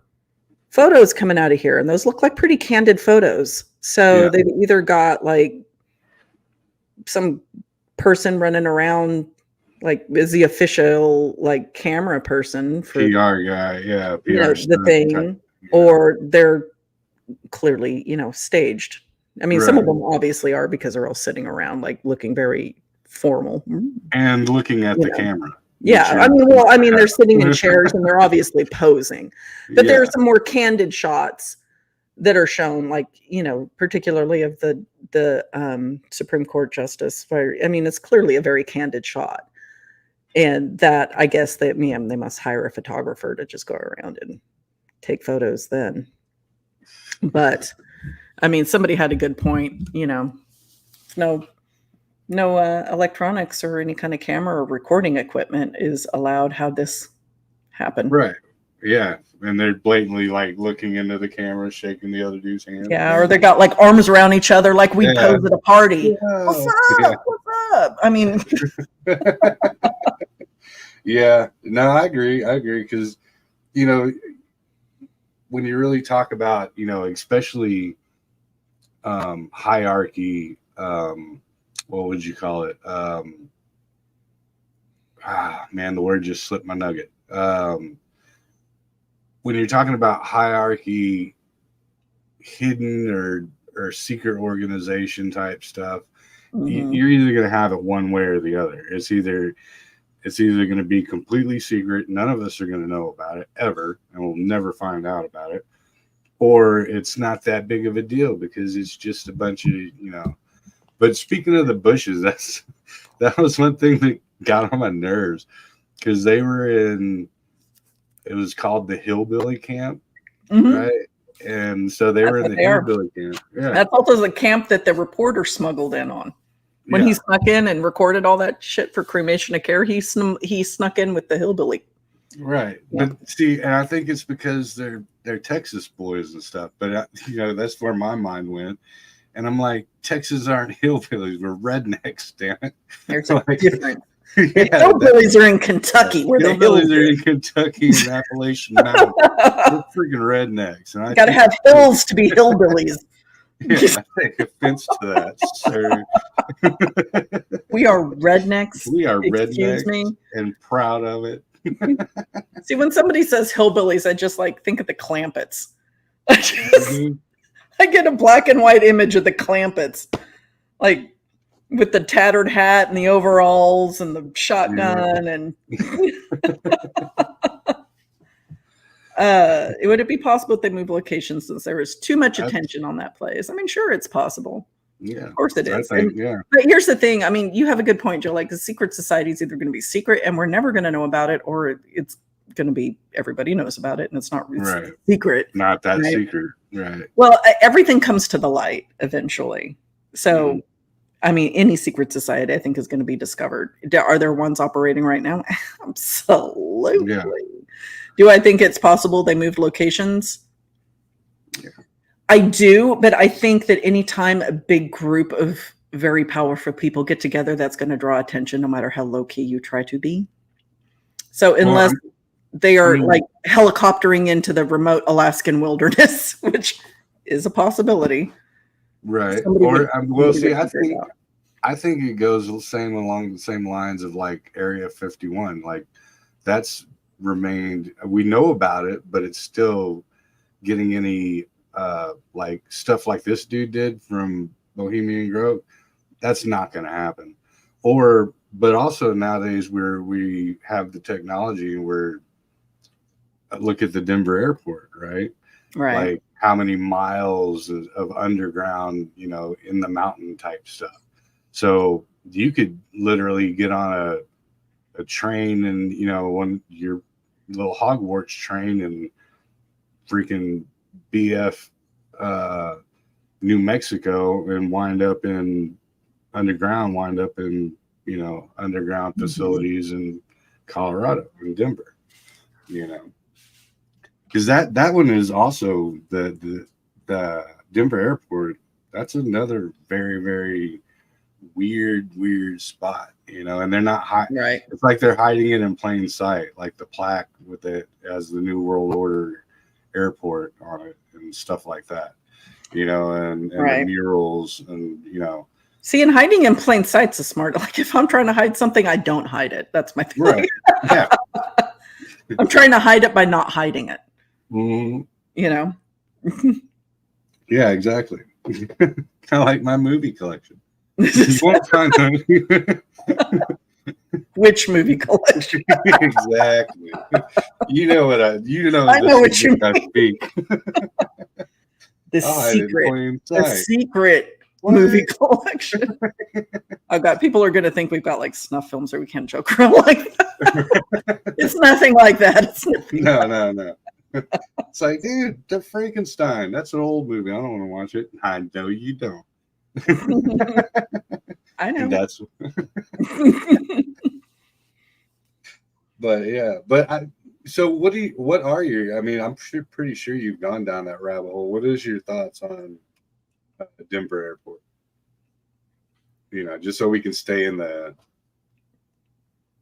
photos coming out of here, and those look like pretty candid photos. So Yeah. they've either got like some person running around like is the official like camera person for PR guy. Yeah. PR the stunt type. thing, Yeah. or they're clearly staged. I mean, some of them obviously are because they're all sitting around, like looking very formal and looking at the camera. Yeah, I mean, they're sitting in chairs and they're obviously posing, but there are some more candid shots that are shown, like, particularly of the Supreme Court justice. I mean, it's clearly a very candid shot, and that, I guess they must hire a photographer to just go around and take photos then. But I mean, somebody had a good point. No electronics or any kind of camera or recording equipment is allowed. How'd this happen? Right. Yeah. And they're blatantly like looking into the camera, shaking the other dude's hand. Yeah. Or they got like arms around each other like we pose at a party. Yeah. What's up? Yeah. What's up? I mean. Yeah. No, I agree. Because, when you really talk about, especially hierarchy, what would you call it? Man, the word just slipped my nugget. When you're talking about hierarchy, hidden or secret organization type stuff, you're either going to have it one way or the other. It's either going to be completely secret. None of us are going to know about it ever, and we'll never find out about it. Or it's not that big of a deal because it's just a bunch of, But speaking of the Bushes, that was one thing that got on my nerves because they were it was called the Hillbilly Camp, right? And so they were in the Hillbilly Camp. Yeah. That's also the camp that the reporter smuggled in on. When he snuck in and recorded all that shit for Cremation of Care, he snuck in with the Hillbilly. Right. Yeah. But see, and I think it's because they're Texas boys and stuff. But, that's where my mind went. And I'm like, Texas aren't hillbillies. We're rednecks, damn it. There's a difference. The hillbillies are in Kentucky. We're the hillbillies are in Kentucky and Appalachian Mountain. We're freaking rednecks. And you got to have hills to be hillbillies. Yeah, I take offense to that, sir. We are rednecks. We are rednecks and proud of it. See, when somebody says hillbillies, I just think of the Clampets. I get a black and white image of the Clampets, like with the tattered hat and the overalls and the shotgun and. Would it be possible if they move locations since there is too much attention on that place? I mean, sure, it's possible. Yeah, of course it is. But here's the thing. I mean, you have a good point, Joe. Like the secret society is either going to be secret and we're never going to know about it, or it's going to be everybody knows about it and it's not secret. Not that secret. Right. Well, everything comes to the light eventually. So, I mean, any secret society I think is going to be discovered. Are there ones operating right now? Absolutely. Yeah. Do I think it's possible they moved locations? Yeah. I do, but I think that anytime a big group of very powerful people get together, that's going to draw attention no matter how low-key you try to be. So unless they are helicoptering into the remote Alaskan wilderness, which is a possibility. Right. I think it goes along the same lines of like Area 51. Like that's remained, we know about it, but it's still getting any like stuff like this dude did from Bohemian Grove. That's not going to happen. But also nowadays we have the technology and look at the Denver airport, right? Right. Like how many miles of underground, in the mountain type stuff. So you could literally get on a train and, when your little Hogwarts train and freaking BF New Mexico and wind up in underground facilities in Colorado and Denver, because that one is also the Denver airport. That's another very, very weird spot, and they're not hiding. Right. It's like they're hiding it in plain sight, like the plaque with it as the New World Order airport on it and stuff like that, and the murals and, See, and hiding in plain sight's a smart. Like if I'm trying to hide something, I don't hide it. That's my thing. Right. Yeah. I'm trying to hide it by not hiding it. Mm-hmm. Yeah, exactly. Kind of like my movie collection. You won't find them. Which movie collection? Exactly. You know what I I know what you I mean. speak. The I'll hide it in secret, plain the sight. secret What? movie collection. I've got people are going to think we've got like snuff films, or we can't joke around like that. It's nothing like that. It's nothing. No. It's like, dude, the Frankenstein. That's an old movie. I don't want to watch it. I know you don't. I And know. that's, but yeah, so what are your, I mean, I'm pretty sure you've gone down that rabbit hole. What is your thoughts on Denver Airport? You know, just so we can stay in the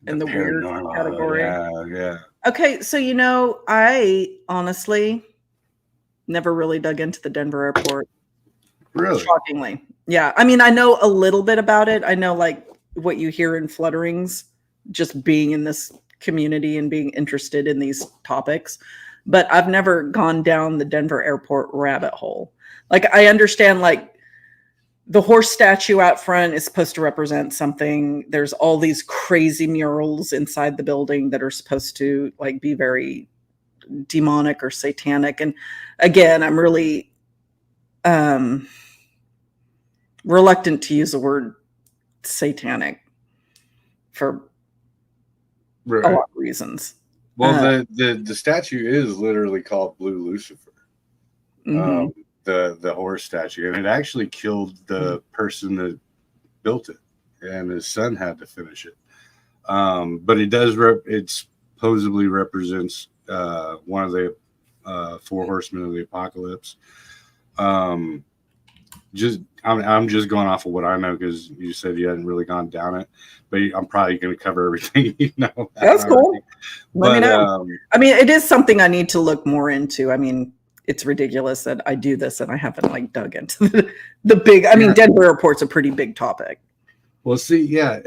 In the weird paranormal. category. Yeah. Okay, so I honestly never really dug into the Denver airport. Really? Shockingly. Yeah. I mean, I know a little bit about it. I know like what you hear in flutterings, just being in this community and being interested in these topics. But I've never gone down the Denver airport rabbit hole. Like I understand like the horse statue out front is supposed to represent something. There's all these crazy murals inside the building that are supposed to like be very demonic or satanic. And again, I'm really reluctant to use the word satanic for Right. a lot of reasons. Well, the statue is literally called Blue Lucifer. Mm-hmm. The horse statue, and it actually killed the person that built it, and his son had to finish it. But it supposedly represents one of the four horsemen of the apocalypse. I'm just going off of what I know because you said you hadn't really gone down it, but I'm probably going to cover everything you know. That's cool. Let me know. I mean, it is something I need to look more into. I mean, it's ridiculous that I do this and I haven't like dug into the big. I mean, Denver airport's a pretty big topic. Well, see, yeah,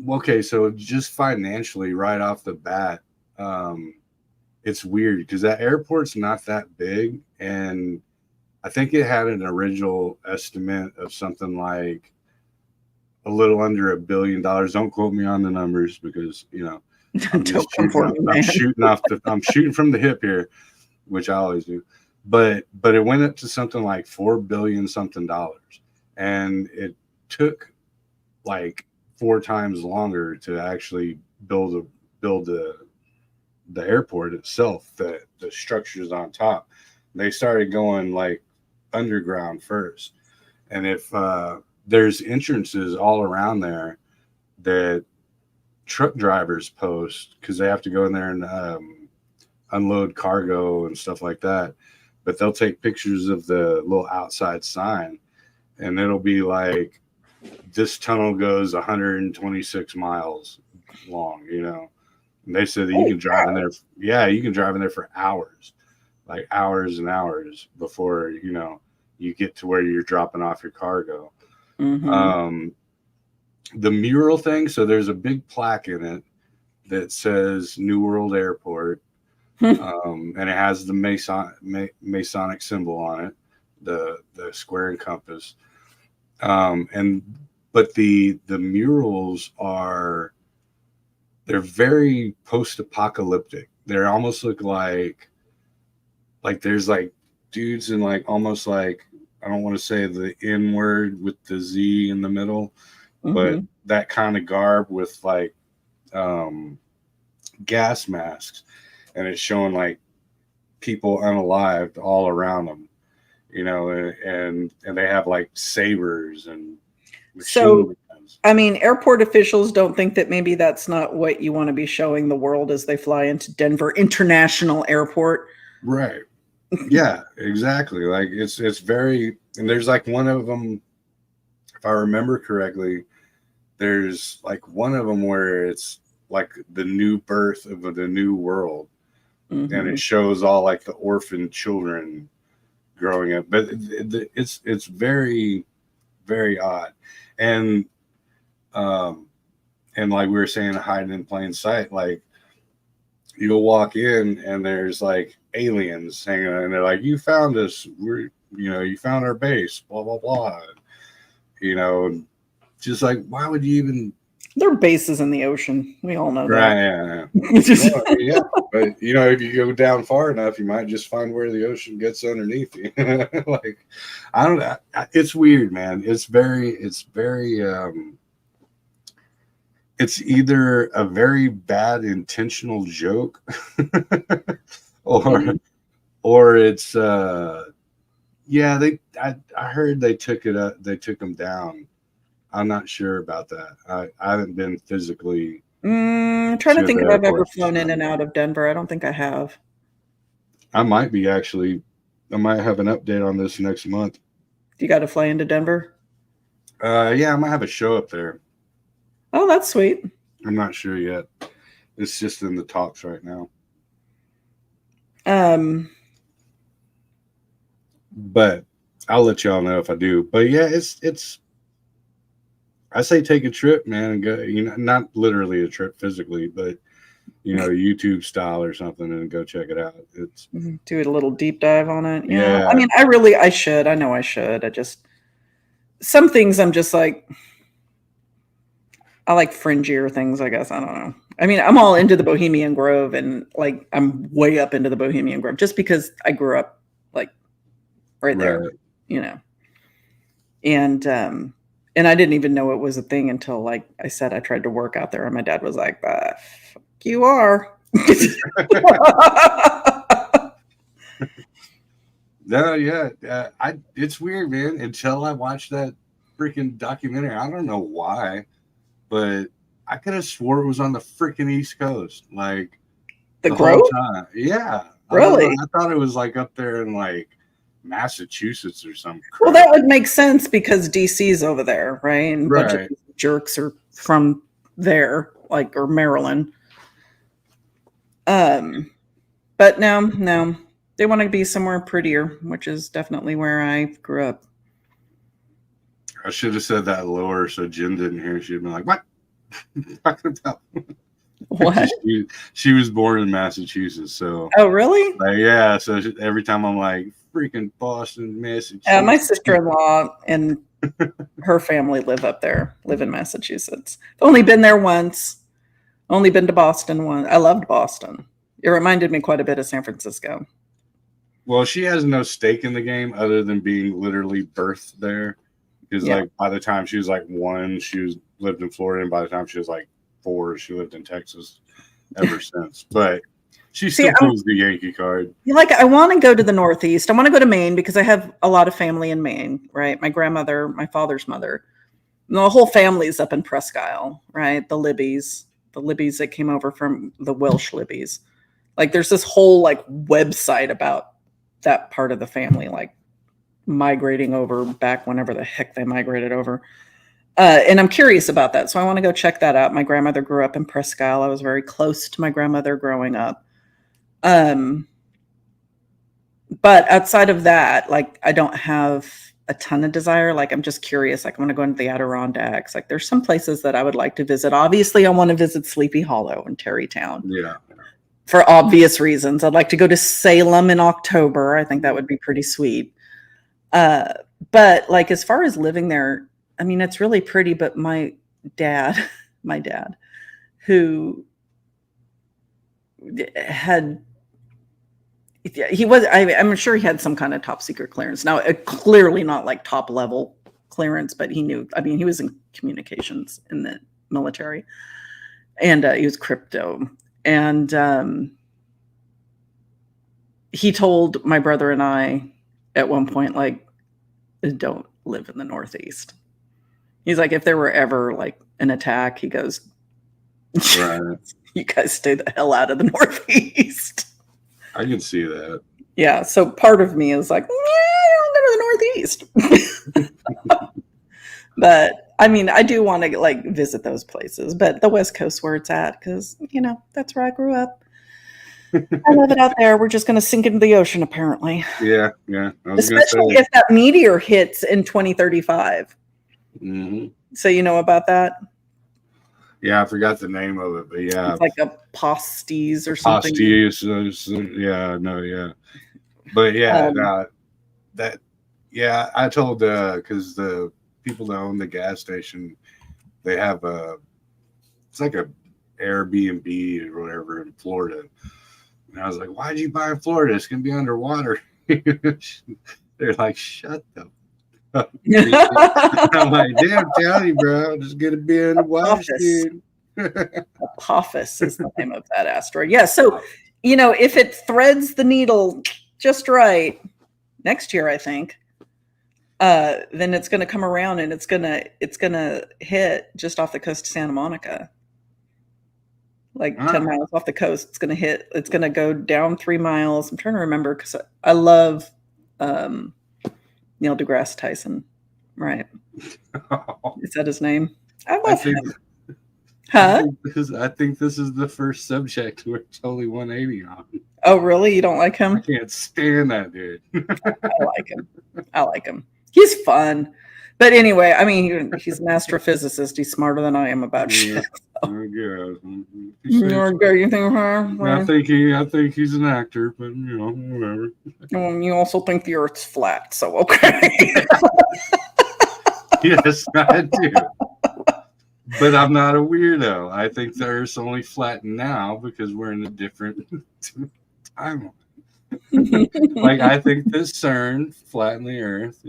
okay. So just financially, right off the bat, it's weird because that airport's not that big, and I think it had an original estimate of something like a little under $1 billion. Don't quote me on the numbers because I'm shooting from the hip here, which I always do. But it went up to something like $4 billion something dollars, and it took like 4 times longer to actually build the airport itself. The structures on top, they started going like underground first, and if there's entrances all around there that truck drivers post because they have to go in there and unload cargo and stuff like that, but they'll take pictures of the little outside sign and it'll be like this tunnel goes 126 miles long, and they said that you can drive in there. Yeah, you can drive in there for hours, like hours and hours before you get to where you're dropping off your cargo. Mm-hmm. The mural thing, so there's a big plaque in it that says New World Airport, and it has the Masonic symbol on it, the square and compass, but the murals they're very post-apocalyptic. They almost look like there's like dudes in like almost like, I don't want to say the N word with the Z in the middle, but that kind of garb with like gas masks, and it's showing like people unalived all around them, and they have like sabers and machine guns. I mean, airport officials don't think that maybe that's not what you want to be showing the world as they fly into Denver International Airport. Right. Yeah, exactly. Like it's very, and there's like one of them, if I remember correctly, there's like one of them where it's like the new birth of the new world, and it shows all like the orphan children growing up, but it's very, very odd, and like we were saying, hiding in plain sight. Like you'll walk in and there's like aliens hanging out, and they're like, "You found us. you found our base, blah blah blah. Just like, why would you even? There are bases in the ocean. We all know Right? that. Yeah. Well, yeah, but if you go down far enough, you might just find where the ocean gets underneath you. Like, I don't know. It's weird, man. It's very. It's either a very bad intentional joke, or it's yeah. I heard they took it up. They took them down. I'm not sure about that. I haven't been physically. I'm trying to think if I've ever flown in so. and out of Denver. I don't think I have. I might be actually. I might have an update on this next month. You got to fly into Denver? Yeah, I might have a show up there. Oh, that's sweet. I'm not sure yet. It's just in the talks right now. But I'll let y'all know if I do. But yeah, it's. I say take a trip, man, and go. Not literally a trip physically, but YouTube style or something, and go check it out. It's do it a little deep dive on it. Yeah. I mean, I should. I know I should. Some things I'm just like, I like fringier things, I guess. I don't know. I mean, I'm all into the Bohemian Grove, and like I'm way up into the Bohemian Grove just because I grew up like right there, and I didn't even know it was a thing until, like I said, I tried to work out there, and my dad was like, "Fuck you are." No, yeah, it's weird, man. Until I watched that freaking documentary, I don't know why, but I could have swore it was on the freaking East Coast, like the Grove. Whole time. Yeah, really? I thought it was like up there in like Massachusetts or something. Well, that would make sense because DC's over there, right? And a bunch of jerks are from there, like, or Maryland. But no, they want to be somewhere prettier, which is definitely where I grew up. I should have said that lower so Jen didn't hear. She'd been like, "What? Talking about what?" She was born in Massachusetts, so. Oh, really? Yeah. So every time I'm like, freaking Boston, Massachusetts. My sister-in-law and her family live in Massachusetts. I've only been there once. Only been to Boston once. I loved Boston. It reminded me quite a bit of San Francisco. Well, she has no stake in the game other than being literally birthed there. Because like by the time she was like 1, she lived in Florida, and by the time she was like 4, she lived in Texas ever since. But she still pulls the Yankee card. Like, I want to go to the Northeast. I want to go to Maine because I have a lot of family in Maine, right? My grandmother, my father's mother, the whole family's up in Presque Isle, right? The Libbies that came over from the Welsh Libbies. Like, there's this whole like website about that part of the family, like migrating over back whenever the heck they migrated over. And I'm curious about that. So I want to go check that out. My grandmother grew up in Presque Isle. I was very close to my grandmother growing up. But outside of that, like, I don't have a ton of desire. Like, I'm just curious. Like, I want to go into the Adirondacks. Like, there's some places that I would like to visit. Obviously, I want to visit Sleepy Hollow and Terrytown. Yeah. For obvious reasons. I'd like to go to Salem in October. I think that would be pretty sweet. But like, as far as living there, I mean, it's really pretty, but my dad, who had, I'm sure he had some kind of top secret clearance. Now, clearly not like top level clearance, but he knew, I mean, he was in communications in the military, and he was crypto. And he told my brother and I at one point, like, don't live in the Northeast. He's like, if there were ever like an attack, he goes, right. You guys stay the hell out of the Northeast. I can see that. Yeah. So part of me is like, I don't go to the Northeast. But I mean, I do want to like visit those places, but the West Coast where it's at, because that's where I grew up. I love it out there. We're just going to sink into the ocean, apparently. Yeah. Especially if that meteor hits in 2035. Mm-hmm. So you know about that? Yeah, I forgot the name of it, but yeah, it's like a Postes or something. Postes, yeah, no, yeah, but yeah, that Yeah, I told because the people that own the gas station, they have it's like a Airbnb or whatever in Florida. And I was like, why'd you buy in Florida? It's gonna be underwater. They're like, shut the fuck. I'm like, damn, tell you, bro, just gonna be in the water, Apophis. dude. Apophis is the name of that asteroid. Yeah. So, if it threads the needle just right next year, I think, then it's going to come around and it's going to hit just off the coast of Santa Monica. Like 10 miles off the coast. It's going to go down 3 miles. I'm trying to remember because I love Neil deGrasse Tyson. Right. Is that his name? I love him. Huh? I think this is the first subject we're totally 180 on. Oh, really? You don't like him? I can't stand that dude. I like him. He's fun. But anyway, I mean, he's an astrophysicist. He's smarter than I am about shit. So. You think I think he's an actor, but whatever. You also think the Earth's flat, so okay. Yes, I do. But I'm not a weirdo. I think the Earth's only flattened now because we're in a different timeline. Like I think the CERN flattened the Earth.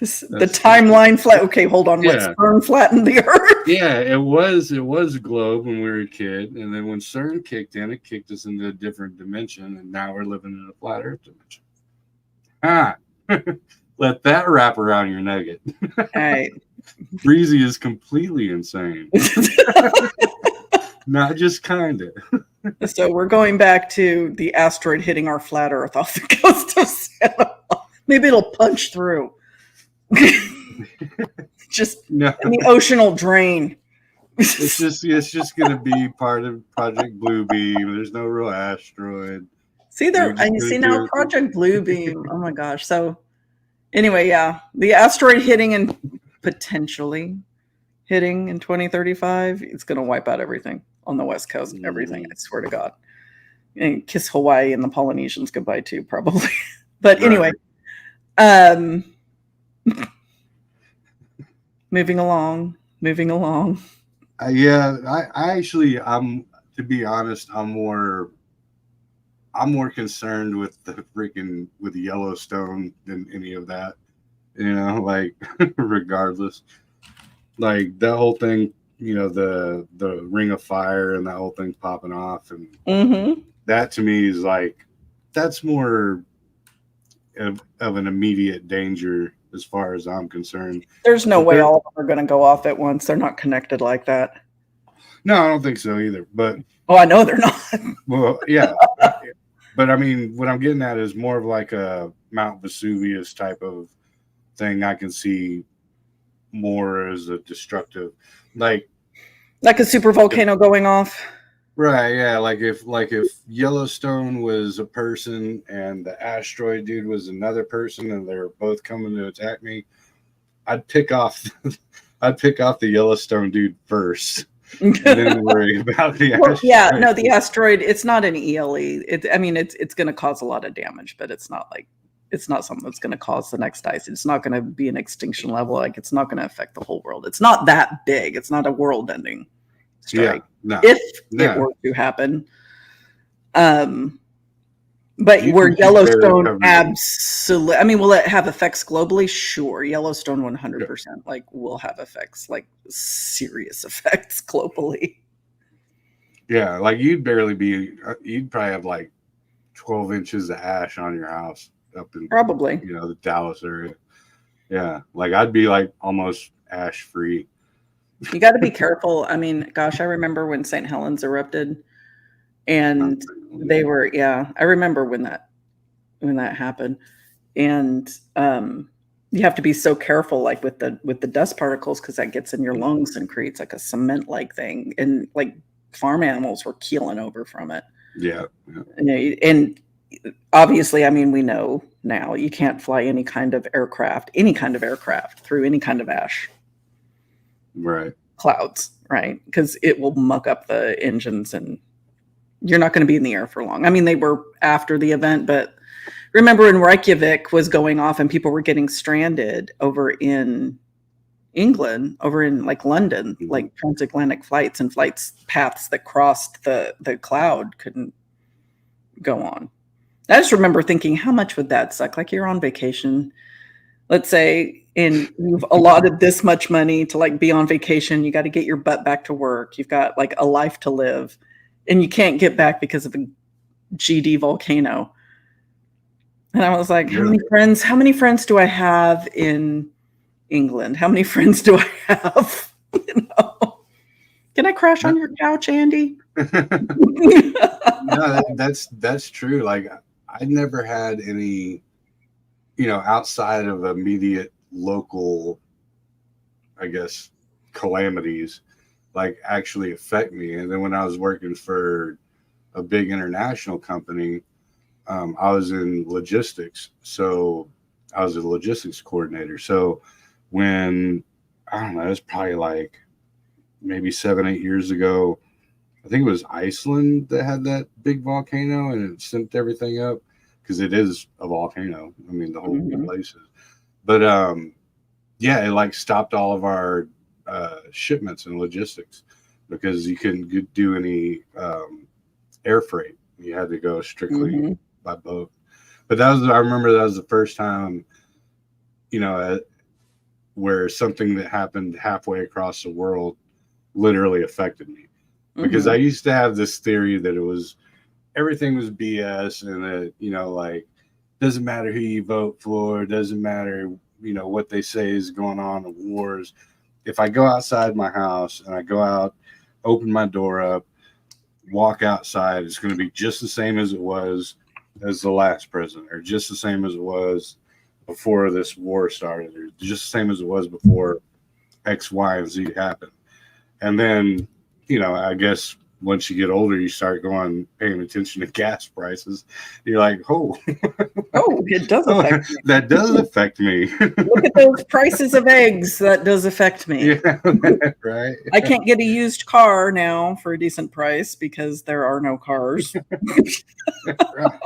The timeline flat. Okay, hold on. What CERN flattened the Earth? Yeah, it was a globe when we were a kid, and then when CERN kicked in, it kicked us into a different dimension, and now we're living in a flat Earth dimension. Let that wrap around your nugget. All right. Breezy is completely insane. Not just kind of. So we're going back to the asteroid hitting our flat Earth off the coast of Santa Monica. Maybe it'll punch through. Just in the ocean will drain. It's just going to be part of Project Bluebeam. There's no real asteroid. See now Project Bluebeam. Oh my gosh. So anyway, yeah, the asteroid hitting and potentially hitting in 2035, it's going to wipe out everything on the West Coast. Everything, I swear to God. And kiss Hawaii and the Polynesians goodbye too, probably. But anyway, moving along. Yeah, I actually, to be honest, I'm more concerned with with Yellowstone than any of that. Like regardless, like that whole thing, the Ring of Fire and that whole thing popping off, and that to me is like that's more of an immediate danger as far as I'm concerned. There's no way all of them are going to go off at once. They're not connected like that. No, I don't think so either. But I know they're not. Well, yeah. But I mean, what I'm getting at is more of like a Mount Vesuvius type of thing. I can see more as a destructive, like a super volcano going off. Right, yeah. Like if Yellowstone was a person and the asteroid dude was another person and they were both coming to attack me, I'd pick off the Yellowstone dude first. And then worry about the asteroid. Yeah, no, the asteroid, it's not an ELE. It's going to cause a lot of damage, but it's not something that's going to cause the next ice. It's not going to be an extinction level. Like it's not going to affect the whole world. It's not that big. It's not a world-ending strike. Yeah, no, if it were to happen. But where Yellowstone absolutely, will it have effects globally? Sure. Yellowstone 100% will have effects, like serious effects globally. Yeah, like you'd probably have like 12 inches of ash on your house up in probably the Dallas area. Yeah, like I'd be like almost ash free. You got to be careful. I mean, gosh, I remember when St. Helens erupted, and they were I remember when that happened, and you have to be so careful, like with the dust particles, because that gets in your lungs and creates like a cement-like thing, and like farm animals were keeling over from it. Yeah. And obviously, we know now you can't fly any kind of aircraft through any kind of ash. Right. Clouds, right? Because it will muck up the engines and you're not going to be in the air for long. They were after the event, but remember when Reykjavik was going off and people were getting stranded over in England, over in like London, like transatlantic flights and flights paths that crossed the cloud couldn't go on. I just remember thinking, how much would that suck? Like you're on vacation, let's say, and you've allotted this much money to like be on vacation. You got to get your butt back to work. You've got like a life to live and you can't get back because of a GD volcano. And I was like, how many friends do I have in England? How many friends do I have? You know? Can I crash on your couch, Andy? No, that's true. Like I never had any, outside of immediate local, I guess, calamities, like actually affect me. And then when I was working for a big international company, I was in logistics. So I was a logistics coordinator. So when, I don't know, it's probably like maybe 7-8 years ago, I think it was Iceland that had that big volcano and it sent everything up because it is a volcano. I mean, the whole place is. But yeah, it like stopped all of our shipments and logistics because you couldn't do any air freight. You had to go strictly by boat. But I remember that was the first time, where something that happened halfway across the world literally affected me. Because I used to have this theory that everything was BS and that, like, doesn't matter who you vote for, doesn't matter, what they say is going on in wars. If I go outside my house and I go out, open my door up, walk outside, it's going to be just the same as it was as the last president, or just the same as it was before this war started, or just the same as it was before X, Y, and Z happened. And then, I guess once you get older, you start paying attention to gas prices. You're like, oh, it does affect me. That does affect me. Look at those prices of eggs. That does affect me. Yeah, right. I can't get a used car now for a decent price because there are no cars. Right.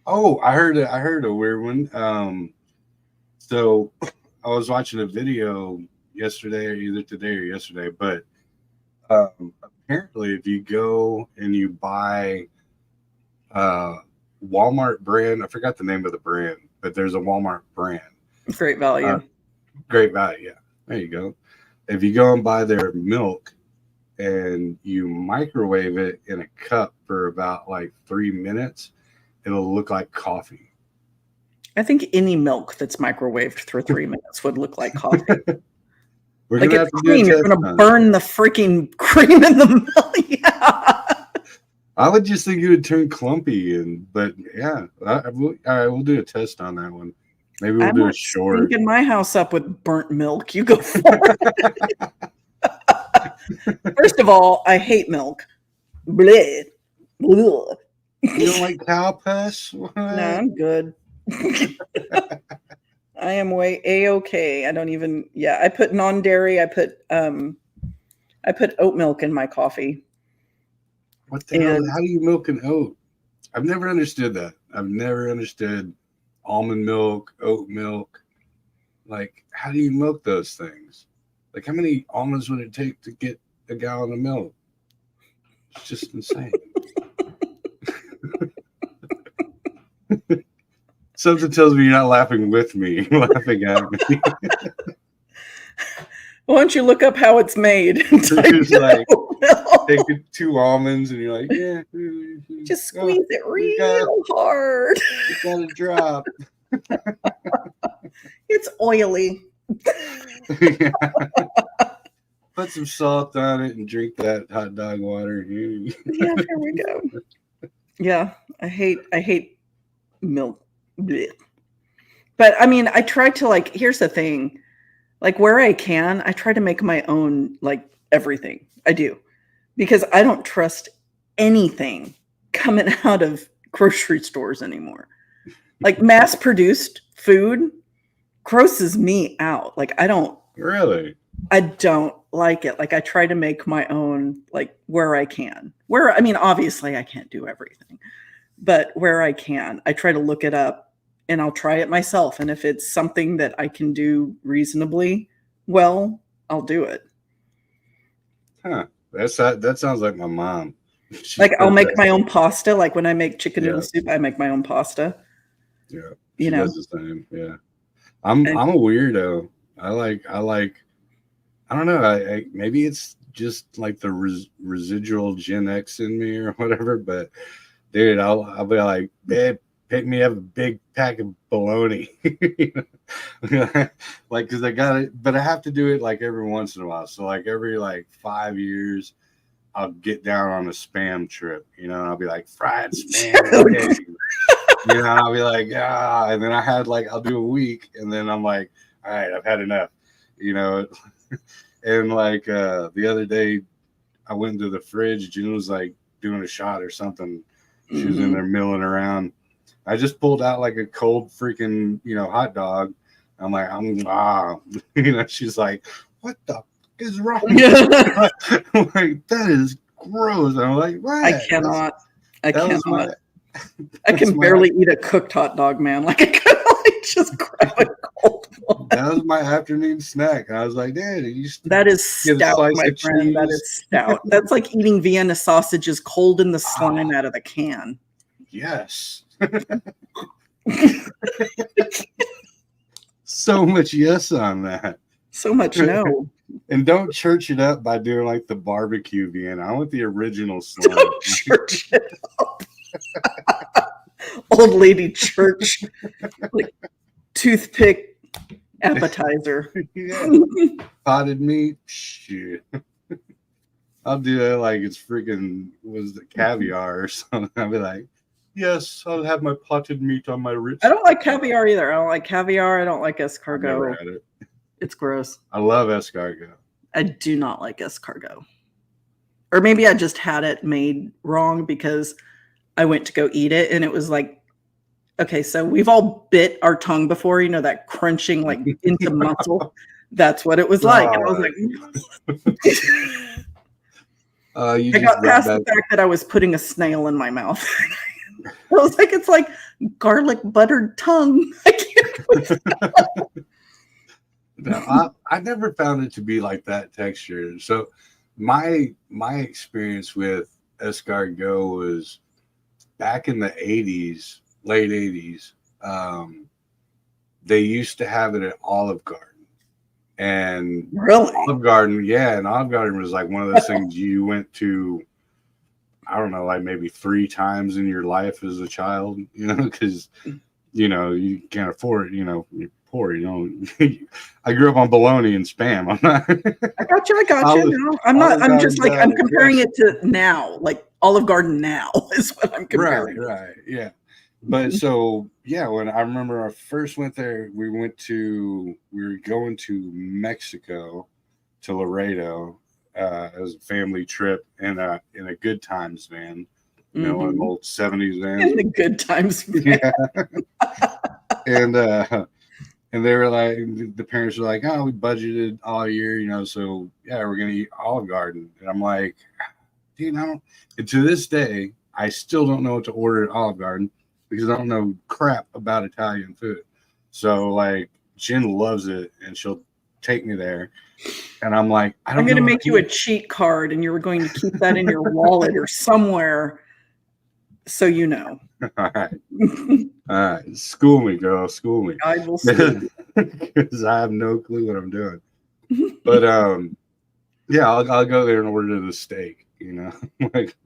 Oh, I heard a weird one. So I was watching a video yesterday, or either today or yesterday, but apparently if you go and you buy Walmart brand, I forgot the name of the brand, but there's a Walmart brand. Great value. Great value, yeah. There you go. If you go and buy their milk and you microwave it in a cup for about like 3 minutes, it'll look like coffee. I think any milk that's microwaved for 3 minutes would look like coffee. We're like gonna it's cream. You're going to burn the freaking cream in the milk. Yeah. I would just think it would turn clumpy, but yeah, all right, we'll do a test on that one. Maybe we'll do a short. I'm stinking my house up with burnt milk. You go for it. First of all, I hate milk. Bleh. Bleh. You don't like cow piss? What? No, I'm good. I am way A-okay. I don't even. Yeah, I put non-dairy. I put oat milk in my coffee. What the hell? How do you milk an oat? I've never understood that. I've never understood almond milk, oat milk. Like, how do you milk those things? Like, how many almonds would it take to get a gallon of milk? It's just insane. Something tells me you're not laughing with me. You're laughing at me. Why don't you look up how it's made? It's just like take 2 almonds and you're like, yeah. Just squeeze it real hard. You got to drop. It's oily. Yeah. Put some salt on it and drink that hot dog water. Yeah, here we go. Yeah, I hate milk. Blech. But I mean, I try to here's the thing. Like where I can, I try to make my own everything. I do. Because I don't trust anything coming out of grocery stores anymore. Like mass-produced food grosses me out. I don't Really? I don't like it. I try to make my own where I can. Obviously I can't do everything. but where I can, I try to look it up and I'll try it myself. And if it's something that I can do reasonably well, I'll do it. Huh. That sounds like my mom. She's Like I'll make perfect. my own pasta. Like when I make chicken noodle Yeah. soup, I make my own pasta. Yeah. You She know, does the same. Yeah. I'm and a weirdo. I like I don't know. Maybe it's just like the residual Gen X in me or whatever. But dude, I'll be like, babe, pick me up a big pack of bologna. Like, because I got it, but I have to do it like every once in a while. So like every like 5 years, I'll get down on a spam trip. I'll be like fried spam and eggs. I'll be like, and then I'll do a week, and then I'm like, all right, I've had enough. And like the other day, I went into the fridge. Jen was like doing a shot or something. She was in there milling around. I just pulled out like a cold freaking, hot dog. I'm like, she's like, what the f- is wrong? I'm like, that is gross. I'm like, what? I cannot. I That's can barely eat a cooked hot dog, man. Like I can only just grab a cold one. That was my afternoon snack. I was like, Dad, That is get a stout, slice my of friend. That cheese. is stout. That's like eating Vienna sausages cold in the slime out of the can. Yes. So much yes on that. So much no. And don't church it up by doing like the barbecue Vienna. I want the original slime. Don't church it up. Old lady church, like toothpick appetizer. Yeah. Potted meat. Shit. I'll do that like it's freaking was the caviar or something. I'll be like, yes, I'll have my potted meat on my Ritz. I don't like caviar either. I don't like caviar. I don't like escargot. I've never had it. It's gross. I love escargot. I do not like escargot. Or maybe I just had it made wrong because I went to go eat it and it was like, okay, so we've all bit our tongue before, that crunching like into muscle. That's what it was like. And I was like, I got past the fact that I was putting a snail in my mouth. I was like, it's like garlic buttered tongue. I can't. No, I never found it to be like that texture. So my experience with escargot was back in the 80s, late 80s. They used to have it at Olive Garden. And really? Olive Garden, yeah, and Olive Garden was like one of those things you went to, I don't know, like maybe 3 times in your life as a child, because you can't afford it, you're poor, I grew up on bologna and spam. I'm not I got you. No, I'm not, I'm just like, I'm comparing it to now, like Olive Garden now is what I'm comparing. Right, yeah. But so, yeah, when I remember I first went there, we were going to Mexico, to Laredo, as a family trip in a Good Times van, an old 70s van. In the Good Times van. Yeah. And they were like, the parents were like, oh, we budgeted all year, so yeah, we're going to eat Olive Garden. And I'm like, dude, and to this day, I still don't know what to order at Olive Garden because I don't know crap about Italian food. So like Jen loves it and she'll take me there. And I'm like, I'm going to make you a cheat card and you're going to keep that in your wallet or somewhere. So All right. School me, girl. School me. I will school you. Because I have no clue what I'm doing. But yeah, I'll go there and order the steak, like.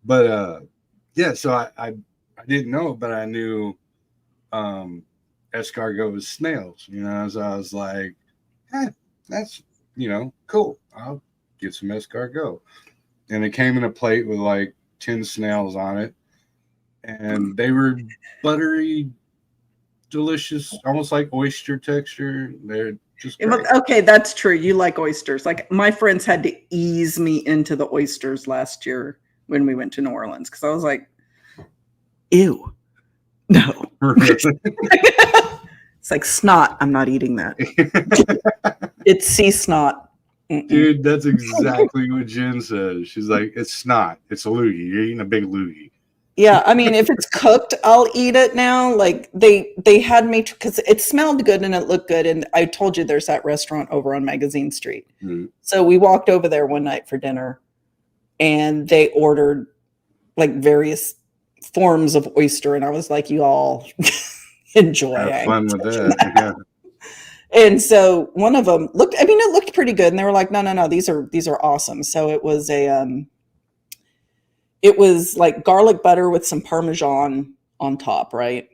But yeah, so I didn't know, but I knew escargot was snails, so I was like, hey, that's cool. I'll get some escargot. And it came in a plate with like 10 snails on it. And they were buttery, delicious, almost like oyster texture. They're just great. Okay, that's true. You like oysters. Like my friends had to ease me into the oysters last year when we went to New Orleans because I was like, ew. No. It's like snot. I'm not eating that. It's sea snot. Dude, that's exactly what Jen says. She's like, it's snot. It's a loogie. You're eating a big loogie. Yeah, I mean, if it's cooked, I'll eat it now. Like they had me because it smelled good and it looked good. And I told you there's that restaurant over on Magazine Street. Mm. So we walked over there one night for dinner, and they ordered like various forms of oyster, and I was like, "You all enjoy." Have I ain't fun with touching that. that. And so one of them looked. I mean, it looked pretty good, and they were like, "No, no, no, these are awesome." So it was like garlic butter with some Parmesan on top, right?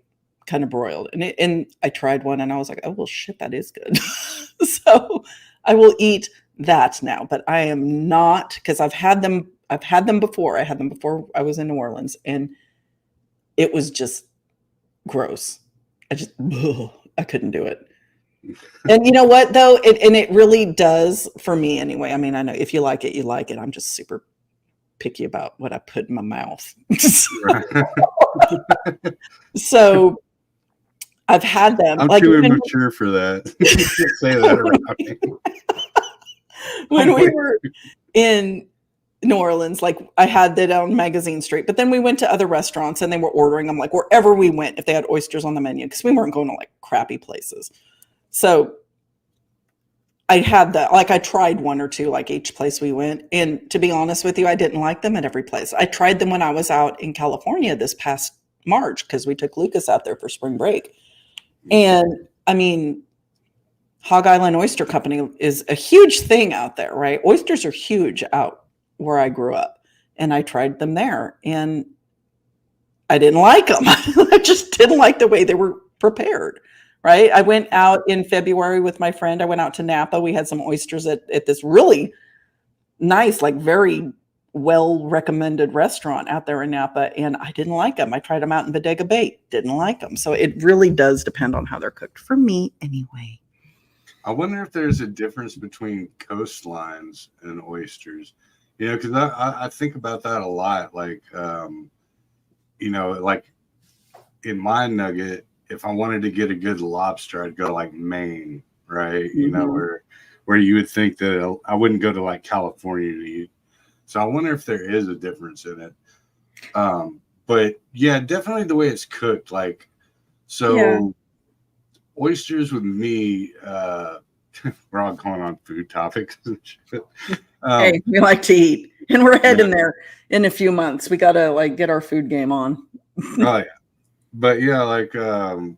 Kind of broiled. And I tried one and I was like, oh, well, shit, that is good. So I will eat that now, but I am not, because I've had them before. I had them before I was in New Orleans, and it was just gross. I just, ugh, I couldn't do it. And you know what though? It really does for me anyway. I mean, I know if you like it, you like it. I'm just super picky about what I put in my mouth. So I've had them. I'm Like too immature for that. You can't say that around me. When we were in New Orleans, like I had that on Magazine Street, but then we went to other restaurants and they were ordering them like wherever we went if they had oysters on the menu, because we weren't going to like crappy places. So I had that, like I tried one or two, like each place we went. And to be honest with you, I didn't like them at every place. I tried them when I was out in California this past March because we took Lucas out there for spring break. And I mean, Hog Island Oyster Company is a huge thing out there, right? Oysters are huge out where I grew up. And I tried them there and I didn't like them. I just didn't like the way they were prepared. Right. I went out in February with my friend. I went out to Napa. We had some oysters at this really nice, like very well recommended restaurant out there in Napa. And I didn't like them. I tried them out in Bodega Bay. Didn't like them. So it really does depend on how they're cooked for me anyway. I wonder if there's a difference between coastlines and oysters. You know, because I think about that a lot. Like, you know, like in my nugget, if I wanted to get a good lobster, I'd go to like Maine, right? You know, where you would think that I wouldn't go to like California to eat. So I wonder if there is a difference in it. But yeah, definitely the way it's cooked. Like, so oysters with me, we're all going on food topics. Hey, we like to eat, and we're heading there in a few months. We got to like get our food game on. Oh yeah. But yeah, like what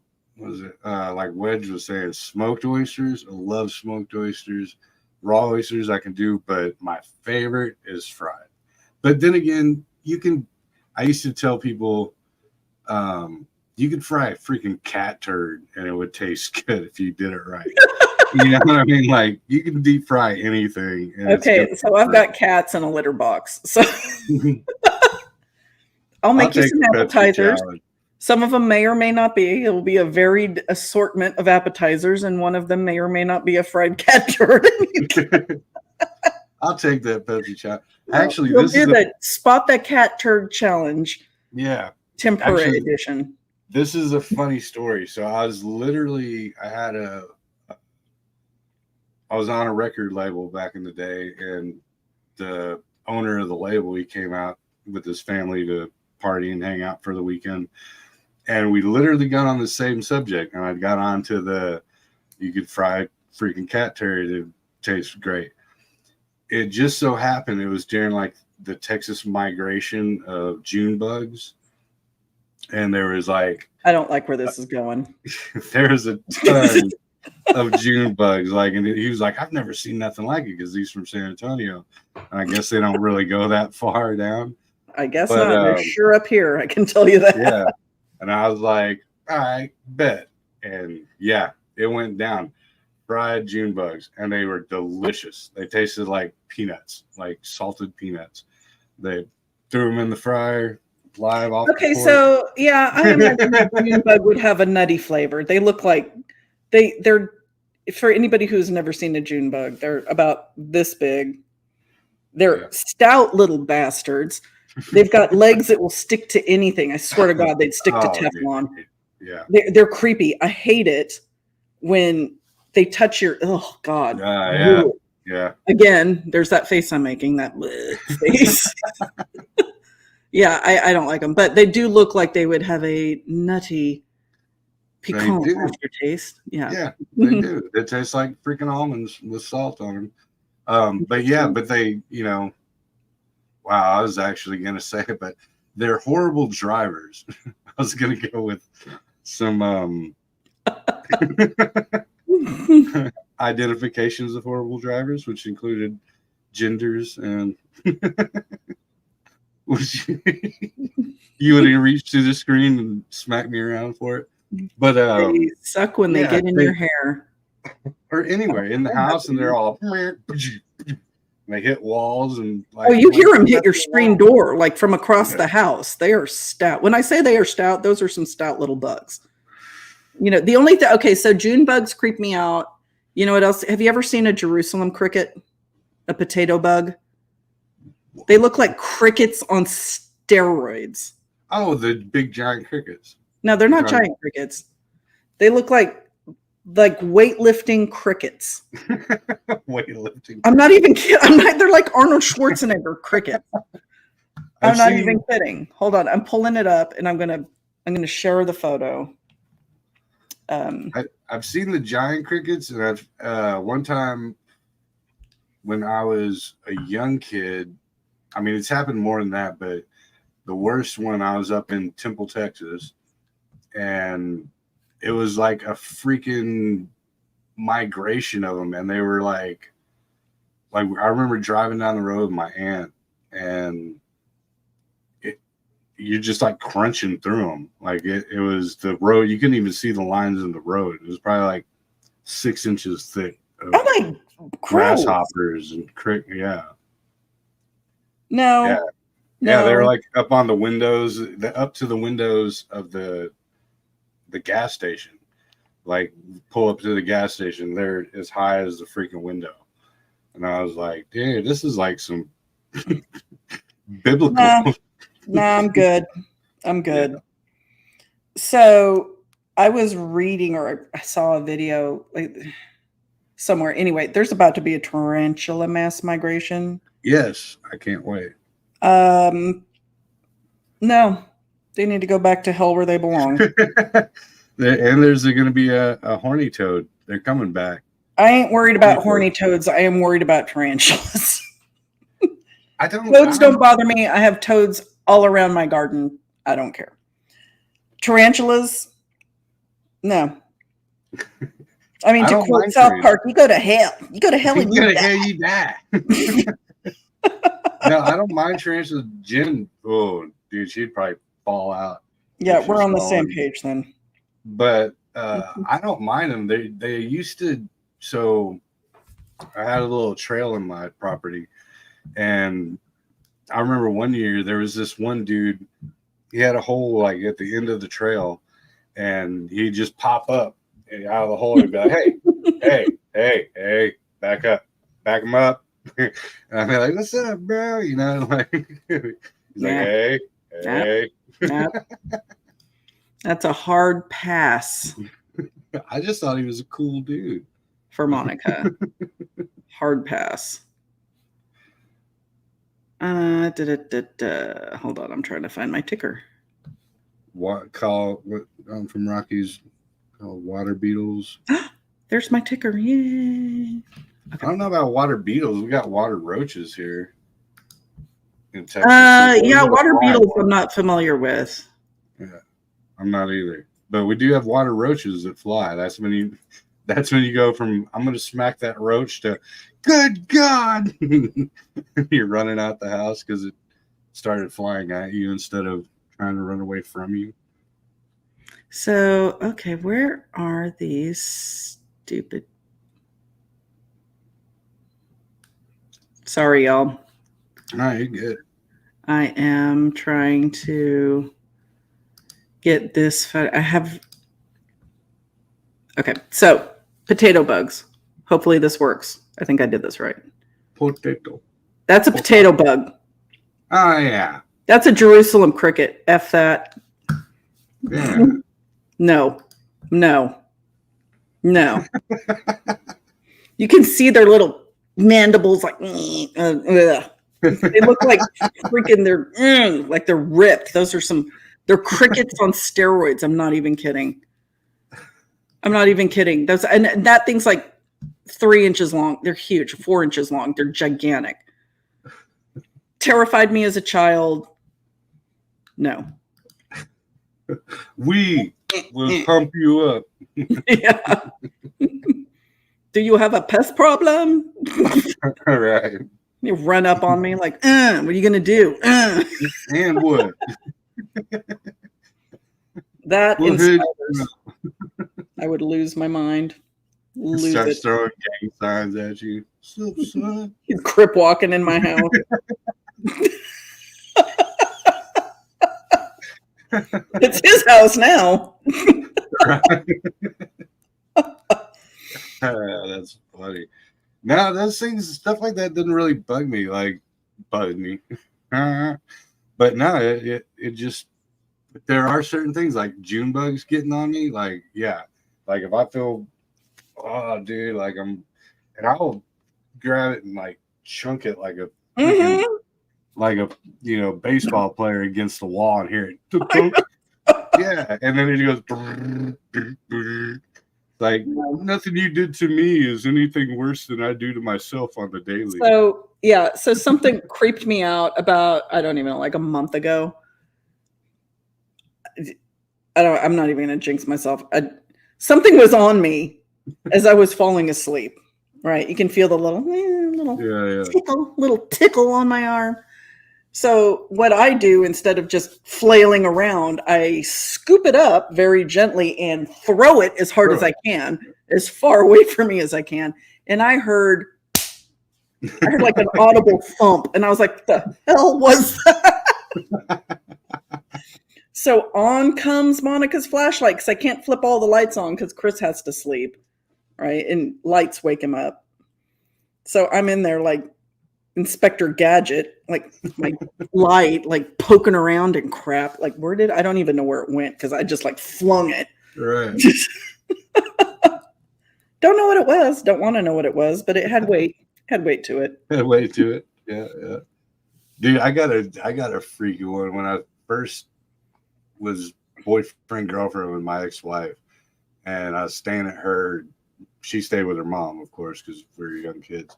was it? Like Wedge was saying, smoked oysters. I love smoked oysters. Raw oysters I can do, but my favorite is fried. But then again, I used to tell people, you could fry a freaking cat turd and it would taste good if you did it right. You know what I mean? Like you can deep fry anything. Okay, so I've got cats in a litter box. So I'll make you some appetizers. Some of them may or may not be. It will be a varied assortment of appetizers, and one of them may or may not be a fried cat turd. I'll take that Pepsi challenge. Actually, we'll do the spot that cat turd challenge. Yeah, tempura edition. This is a funny story. So I was on a record label back in the day, and the owner of the label, he came out with his family to party and hang out for the weekend. And we literally got on the same subject. And I got on to you could fry freaking cat turd. It tastes great. It just so happened it was during like the Texas migration of June bugs. And there was like, I don't like where this is going. There was a ton of June bugs. Like, and he was like, I've never seen nothing like it because he's from San Antonio. And I guess they don't really go that far down. I guess not. They're sure up here. I can tell you that. Yeah. And I was like, all right, bet. And yeah, it went down. Fried June bugs. And they were delicious. They tasted like peanuts, like salted peanuts. They threw them in the fryer live off. Okay, so yeah, I imagine that June bug would have a nutty flavor. They look like they're for anybody who's never seen a June bug, they're about this big. They're stout little bastards. They've got legs that will stick to anything. I swear to God, they'd stick to Teflon. Yeah. They're creepy. I hate it when they touch your, oh God. Yeah. Again, there's that face I'm making, that face. Yeah, I don't like them, but they do look like they would have a nutty They piquant do. aftertaste. Yeah. Yeah, they do. It tastes like freaking almonds with salt on them. But yeah, but they, wow, I was actually going to say it, but they're horrible drivers. I was going to go with some identifications of horrible drivers, which included genders and which you would reach to the screen and smack me around for it. But They suck when they yeah, get in your hair. or anywhere in the house, and they're all they hit walls and Oh, you hear them hit your screen door like from across the house. They are stout. When I say they are stout, those are some stout little bugs. The only thing, okay, so June bugs creep me out. You know what else? Have you ever seen a Jerusalem cricket? A potato bug? They look like crickets on steroids. Oh, the big giant crickets. No, they're not giant crickets. They look like weightlifting crickets. Weightlifting. I'm not even kidding. They're like Arnold Schwarzenegger crickets. I'm not even kidding. Hold on. I'm pulling it up and I'm gonna share the photo. I've seen the giant crickets, and I've one time when I was a young kid, I mean it's happened more than that, but the worst one, I was up in Temple, Texas, and it was like a freaking migration of them, and they were like I remember driving down the road with my aunt, and you're just like crunching through them. Like it was the road. You couldn't even see the lines in the road. It was probably like 6 inches thick. Oh my grasshoppers and yeah. No. Yeah. Yeah, they were like up on the windows, up to the windows of the gas station. Like pull up to the gas station, they're as high as the freaking window. And I was like, dude, this is like some biblical. No, I'm good. Yeah. So I was reading, or I saw a video somewhere. Anyway, there's about to be a tarantula mass migration. Yes, I can't wait. No, they need to go back to hell where they belong. And there's going to be a horny toad. They're coming back. I ain't worried about horny toads. I am worried about tarantulas. Toads don't bother me. I have toads all around my garden. I don't care. Tarantulas, no. I mean, to quote South Park, you go to hell. You go to hell and you die. No, I don't mind tarantulas. Jen, oh, dude, she'd probably fall out. Yeah, we're on the same page then. But I don't mind them. They used to. So I had a little trail in my property, and I remember one year there was this one dude. He had a hole like at the end of the trail, and he'd just pop up out of the hole and be like, hey, back up, back him up. And I'd be like, what's up, bro? He's like, hey. That's a hard pass. I just thought he was a cool dude. For Monica. Hard pass. Hold on, I'm trying to find my ticker. What from Rockies called water beetles? There's my ticker. Yay. Okay. I don't know about water beetles. We got water roaches here in Texas. Yeah, water beetles I'm not familiar with. Yeah, I'm not either. But we do have water roaches that fly. That's when you go from I'm going to smack that roach to good God. You're running out the house because it started flying at you instead of trying to run away from you. So, okay, where are these stupid? Sorry, y'all. No, you're good. I am trying to get this photo. I have. Okay, so potato bugs. Hopefully this works. I think I did this right. Potato. That's a potato bug. Oh, yeah. That's a Jerusalem cricket. F that. Yeah. No. You can see their little mandibles like. They look like freaking like they're ripped. They're crickets on steroids. I'm not even kidding. And that thing's like 3 inches long. They're huge, 4 inches long. They're gigantic. Terrified me as a child. No. We will pump you up. Yeah. Do you have a pest problem? All right. You run up on me like, what are you going to do? And what? That inspires. I would lose my mind. Start throwing gang signs at you. Sup, son? He's crip walking in my house. It's his house now. That's funny. No, those things, stuff like that didn't really bug me. But no, it just, there are certain things like June bugs getting on me. Like if I feel, oh, dude, and I'll grab it and like chunk it like a baseball player against the wall and hear it. Yeah, and then it goes like, nothing you did to me is anything worse than I do to myself on the daily. So something creeped me out about, I don't even know, like a month ago. I'm not even gonna jinx myself. Something was on me as I was falling asleep. Right, you can feel the little tickle on my arm. So what I do, instead of just flailing around, I scoop it up very gently and throw it as hard as I can, as far away from me as I can. And I heard like an audible thump, and I was like, "The hell was that?" So on comes Monica's flashlight, because I can't flip all the lights on because Chris has to sleep, right? And lights wake him up. So I'm in there like Inspector Gadget, like my light, like poking around and crap. Like, I don't even know where it went because I just like flung it. Right. Don't know what it was. Don't want to know what it was, but it had weight. Had weight to it. Had weight to it. Yeah. Dude, I got a freaky one when I first was boyfriend girlfriend with my ex-wife, and I was staying at her. She stayed with her mom, of course, because we were young kids.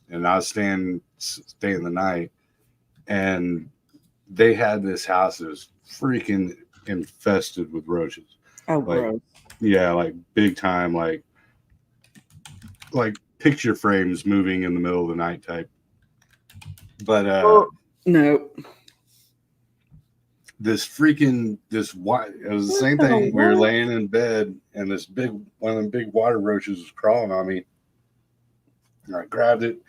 And I was staying the night, and they had this house that was freaking infested with roaches. Oh, gross. Yeah, like big time, like picture frames moving in the middle of the night type. But no. It was the same thing. We were laying in bed, and one of them big water roaches was crawling on me. And I grabbed it,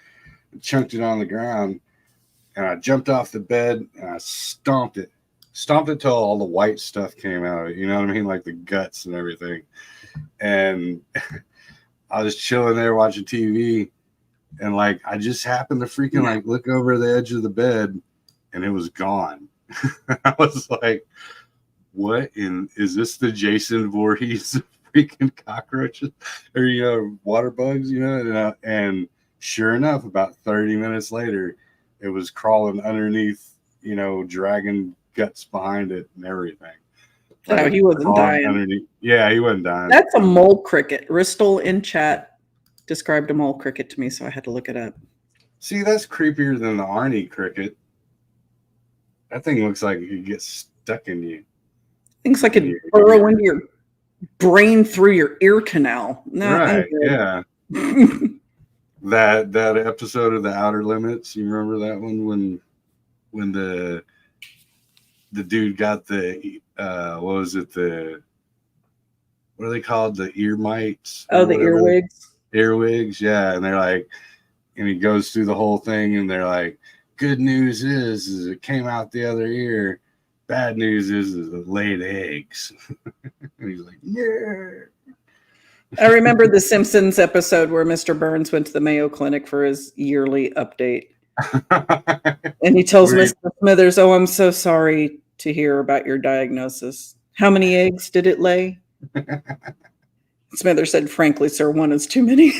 chunked it on the ground, and I jumped off the bed and I stomped it till all the white stuff came out of it. You know what I mean? Like the guts and everything. And I was chilling there watching TV, and like I just happened to freaking like look over the edge of the bed, and it was gone. I was like, what is this the Jason Voorhees freaking cockroaches or water bugs, and sure enough, about 30 minutes later, it was crawling underneath, dragging guts behind it and everything. Oh, he wasn't dying. Underneath. Yeah, he wasn't dying. That's a mole cricket. Ristal in chat described a mole cricket to me, so I had to look it up. See, that's creepier than the Arnie cricket. That thing looks like it could get stuck in you. Things like it burrow into your brain through your ear canal. No, right, yeah. That episode of The Outer Limits, you remember that one when the dude got the what was it, what are they called, the ear mites? Oh, the earwigs. Earwigs, yeah. And they're like, and he goes through the whole thing, and they're like, good news is it came out the other ear. Bad news is it laid eggs. And he's like, yeah. I remember the Simpsons episode where Mr. Burns went to the Mayo Clinic for his yearly update. And he tells Mr. Smithers, oh, I'm so sorry to hear about your diagnosis. How many eggs did it lay? Smithers said, frankly, sir, one is too many.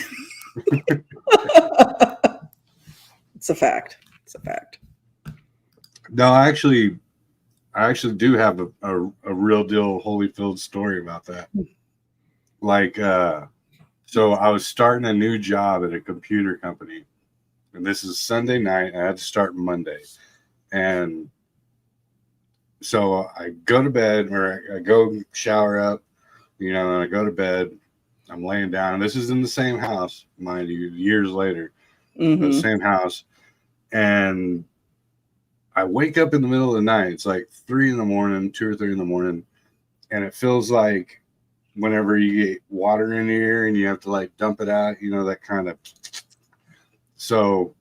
It's a fact. It's a fact. No, I actually do have a real deal Holyfield story about that. Like, so I was starting a new job at a computer company, and this is Sunday night. I had to start Monday, and so I go to bed, or I go shower up, and I go to bed. I'm laying down, and this is in the same house, mind you, years later, the same house, and I wake up in the middle of the night. It's like 3 in the morning, 2 or 3 in the morning, and it feels like whenever you get water in your ear and you have to like dump it out, that kind of. So,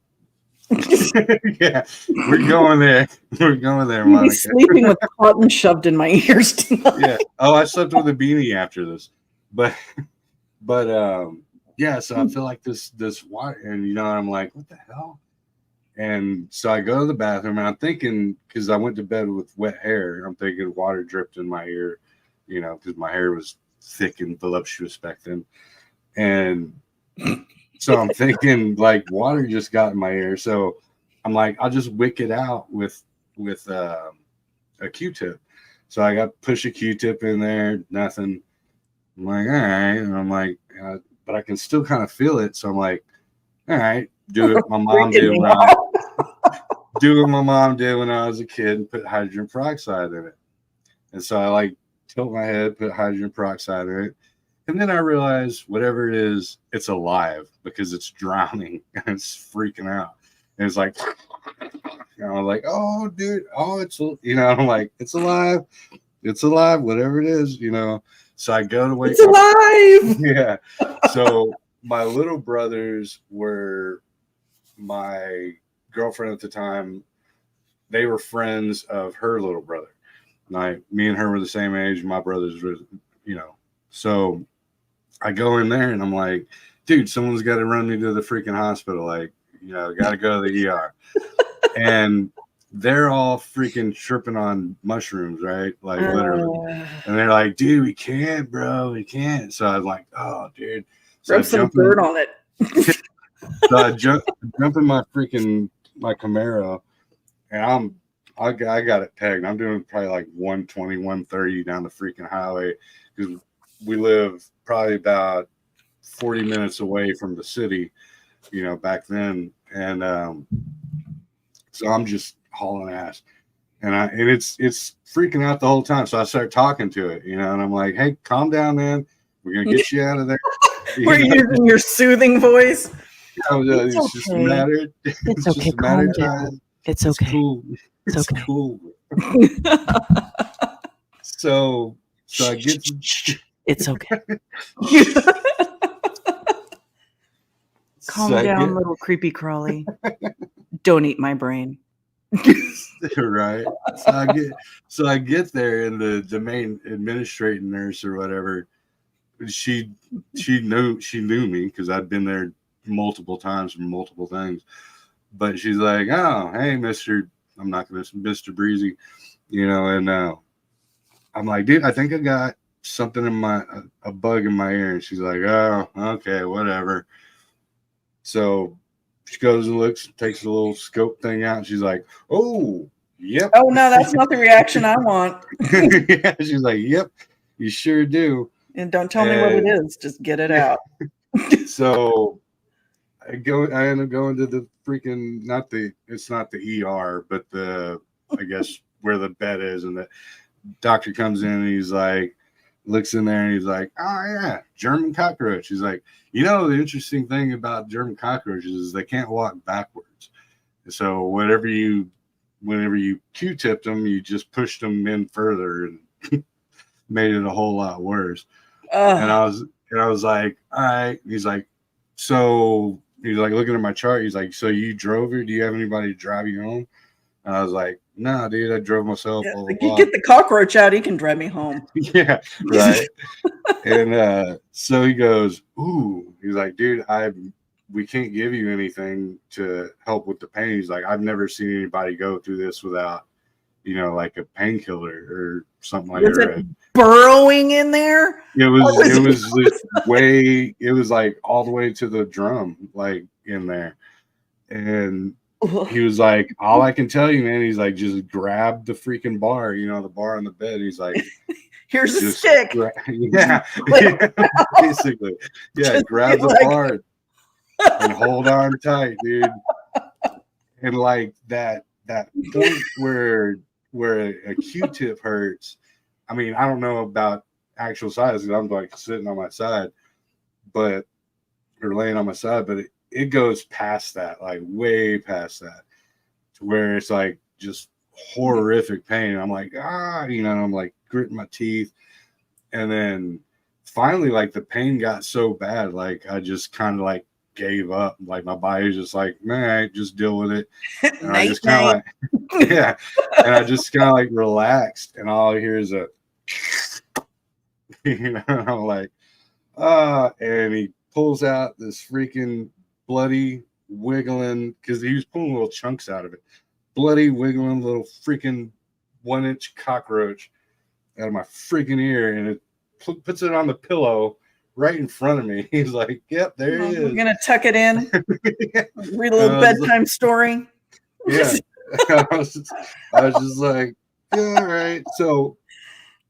yeah, we're going there. We're going there, Monica. He's sleeping with cotton shoved in my ears tonight. Yeah. Oh, I slept with a beanie after this, but yeah. So I feel like this water, and I'm like, what the hell? And so I go to the bathroom, and I'm thinking, because I went to bed with wet hair, I'm thinking water dripped in my ear, because my hair was thick and voluptuous back then. And so I'm thinking, like, water just got in my ear. So I'm like, I'll just wick it out with a Q-tip. So I got push a Q-tip in there, nothing. I'm like, all right. And I'm like, but I can still kind of feel it. So I'm like, all right, do it. My mom did when my mom did when I was a kid, and put hydrogen peroxide in it. And so I like tilt my head, put hydrogen peroxide in it. And then I realized whatever it is, it's alive because it's drowning and it's freaking out. And it's like, I'm like, oh, dude, oh, I'm like, it's alive, whatever it is, So I go to wake up. It's alive. Yeah. So my little brothers were my girlfriend at the time. They were friends of her little brother. Like, me and her were the same age. My brothers were, So I go in there and I'm like, dude, someone's got to run me to the freaking hospital. Like, got to go to the ER. And they're all freaking tripping on mushrooms, right? Like, literally. And they're like, dude, we can't, bro. We can't. So I was like, oh, dude. So Rub some dirt on it. So I jump in my Camaro, and I got it pegged. I'm doing probably like 120, 130 down the freaking highway, because we live probably about 40 minutes away from the city, back then. And so I'm just hauling ass, and it's freaking out the whole time. So I start talking to it, and I'm like, hey, calm down, man. We're going to get you out of there. We're using your soothing voice. It's okay. Just a matter. It's okay. Just a matter of time. It's okay. Cool. It's okay. Cool. So I get. It's okay. Calm down, little creepy crawly. Don't eat my brain. Right. So I get there, and the main administrating nurse or whatever, she knew me because I'd been there multiple times for multiple things. But she's like, oh, hey, Mr. Breezy, and I'm like, dude, I think I got something in a bug in my ear. And she's like, oh, okay, whatever. So she goes and looks, takes a little scope thing out, and she's like, oh, yep. Oh, no, that's not the reaction I want. Yeah, she's like, yep, you sure do. And don't tell me what it is. Just get it out. So I end up going to the freaking, it's not the ER, but I guess where the bed is, and the doctor comes in and he's like, looks in there and he's like, oh yeah, German cockroach. He's like, the interesting thing about German cockroaches is they can't walk backwards. So whenever you Q-tipped them, you just pushed them in further and made it a whole lot worse. And I was like, all right. He's like, so he's like looking at my chart. He's like, so you drove here? Do you have anybody to drive you home? And I was like, nah, dude, I drove myself. Yeah, like, you get the cockroach out, he can drive me home. Yeah, right. And so he goes, ooh, he's like, dude, we can't give you anything to help with the pain. He's like, I've never seen anybody go through this without, like a painkiller or something like that. Burrowing in there? It was like all the way to the drum, like in there. And he was like, all I can tell you, man, he's like, just grab the freaking bar, the bar on the bed. He's like, here's a stick. Yeah, basically. Yeah, Just grab the like- bar and hold on tight, dude. And like that point where a Q-tip hurts. I mean, I don't know about actual size because I'm like sitting on my side, or laying on my side, but it goes past that, like way past that, to where it's like just horrific pain. I'm like, I'm like gritting my teeth. And then finally, like the pain got so bad, like I just kind of like gave up. Like my body was just like, man, just deal with it. And I just kind of like, yeah. And I just kind of like relaxed, and all I hear is a, I'm like, and he pulls out this freaking bloody wiggling, because he was pulling little chunks out of it, bloody wiggling little freaking 1-inch cockroach out of my freaking ear, and it puts it on the pillow right in front of me. He's like, yep, there he is. We're gonna tuck it in. Yeah. Read a little bedtime story. Yeah. I was just like, yeah, all right.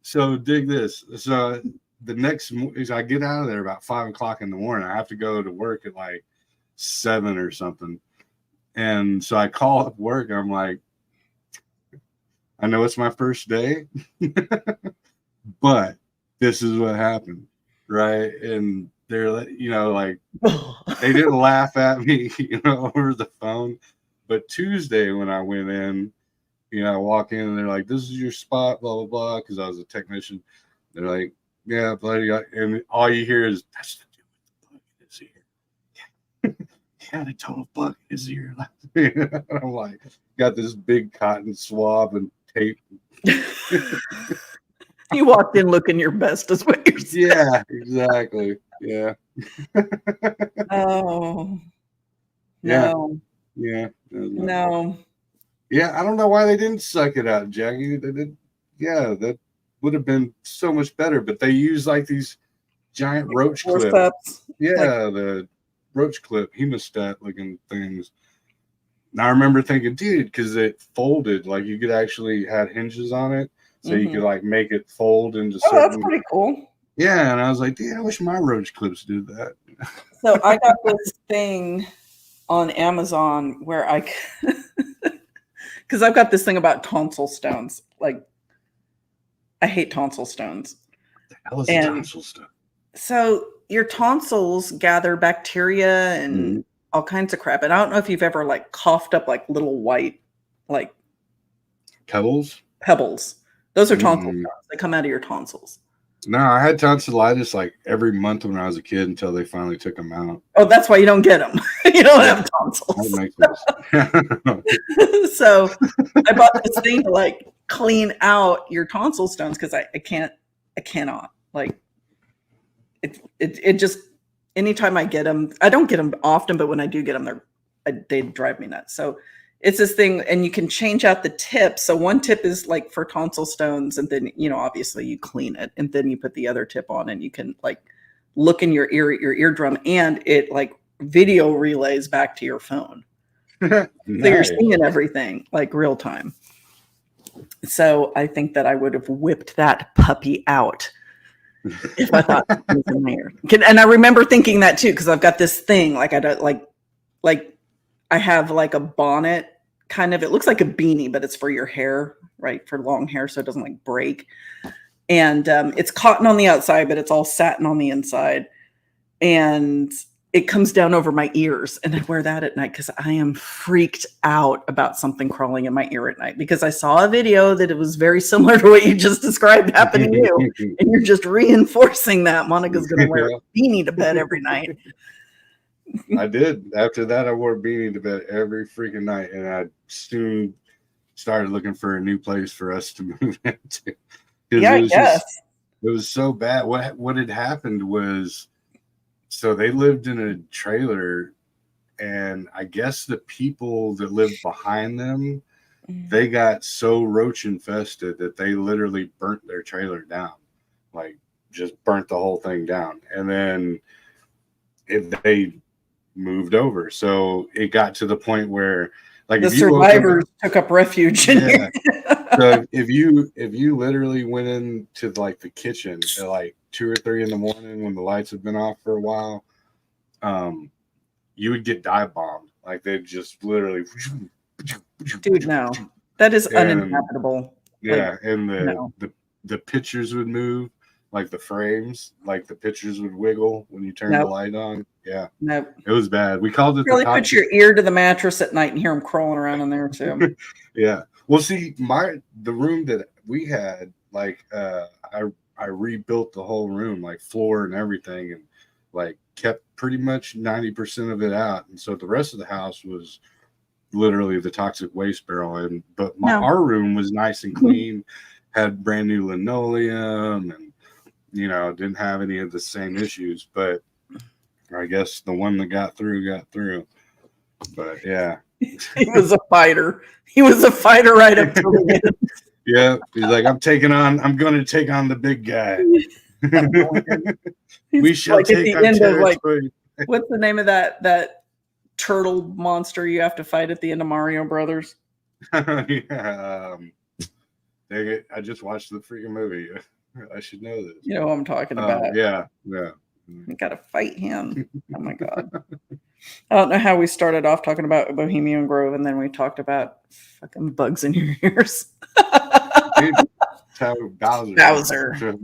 So dig this. So the next is I get out of there about 5 o'clock in the morning. I have to go to work at like 7 or something. And so I call up work. I'm like, I know it's my first day, but this is what happened, right? And they're, like they didn't laugh at me, over the phone. But Tuesday when I went in, I walk in and they're like, "This is your spot," blah blah blah, because I was a technician. They're like, "Yeah, bloody," and all you hear is, "That's the dude with the bug in his ear." Yeah, the total bug in his ear. I'm like, got this big cotton swab and tape. You walked in looking your best, is what you're saying. Yeah, exactly. Yeah. Oh. Yeah. No. Yeah. No. Yeah, I don't know why they didn't suck it out, Jackie. They did. Yeah, that would have been so much better. But they use like these giant roach clips. Yeah, the roach clip hemostat looking things. And I remember thinking, dude, because it folded, like you could actually had hinges on it, so you could like make it fold into certain. Oh, that's pretty cool. Yeah, and I was like, dude, I wish my roach clips did that. So I got this thing on Amazon where because I've got this thing about tonsil stones. Like, I hate tonsil stones. The hell is a tonsil stone? So your tonsils gather bacteria and all kinds of crap. And I don't know if you've ever like coughed up like little white, like pebbles. Those are tonsil stones. They come out of your tonsils. No, I had tonsillitis like every month when I was a kid until they finally took them out. Oh, that's why you don't get them. You don't have tonsils. That makes sense. So I bought this thing to like clean out your tonsil stones because I cannot like it just, anytime I get them, I don't get them often, but when I do get them, they drive me nuts. So it's this thing, and you can change out the tip. So one tip is like for tonsil stones, and then, obviously you clean it, and then you put the other tip on, and you can like look in your eardrum, and it like video relays back to your phone. Nice. So you're seeing everything like real time. So I think that I would have whipped that puppy out if I thought it was in my ear. And I remember thinking that too, because I've got this thing, like I don't like I have like a bonnet kind of, it looks like a beanie, but it's for your hair, right? For long hair, so it doesn't like break. And it's cotton on the outside, but it's all satin on the inside. And it comes down over my ears, and I wear that at night because I am freaked out about something crawling in my ear at night, because I saw a video that it was very similar to what you just described happening to you. And you're just reinforcing that. Monica's going to wear a beanie to bed every night. I did. After that, I wore a beanie to bed every freaking night, and I soon started looking for a new place for us to move into. Yeah, I guess. It was so bad. What had happened was, so they lived in a trailer, and I guess the people that lived behind them, they got so roach infested that they literally burnt their trailer down, like just burnt the whole thing down. And then they moved over. So it got to the point where Like The if you open, survivors took up refuge in yeah. here. So if you literally went into like the kitchen at like 2 or 3 in the morning when the lights have been off for a while, you would get dive bombed. Like they'd just literally, Dude, no. That is and uninhabitable. Like, yeah, and no. the pictures would move, like the frames, like the pictures would wiggle when you turned the Nope. light on. Yeah, Nope. it was bad. We called it the Really put toxic. your ear to the mattress at night and hear them crawling around in there too. Yeah. Well, see, the room that we had, like, I rebuilt the whole room, like floor and everything, and like kept pretty much 90% of it out, and so the rest of the house was literally the toxic waste barrel. And but No. our room was nice and clean, had brand new linoleum, and didn't have any of the same issues. But I guess the one that got through. But yeah. He was a fighter. He was a fighter right up to the end. Yeah, he's like, I'm going to take on the big guy. We shall like at take the our end of like, territory. what's the name of that turtle monster you have to fight at the end of Mario Brothers? Yeah, dang it! I just watched the freaking movie. I should know this. You know what I'm talking about. Yeah. You gotta fight him. Oh my god. I don't know how we started off talking about Bohemian Grove and then we talked about fucking bugs in your ears. Dude, that's how Bowser.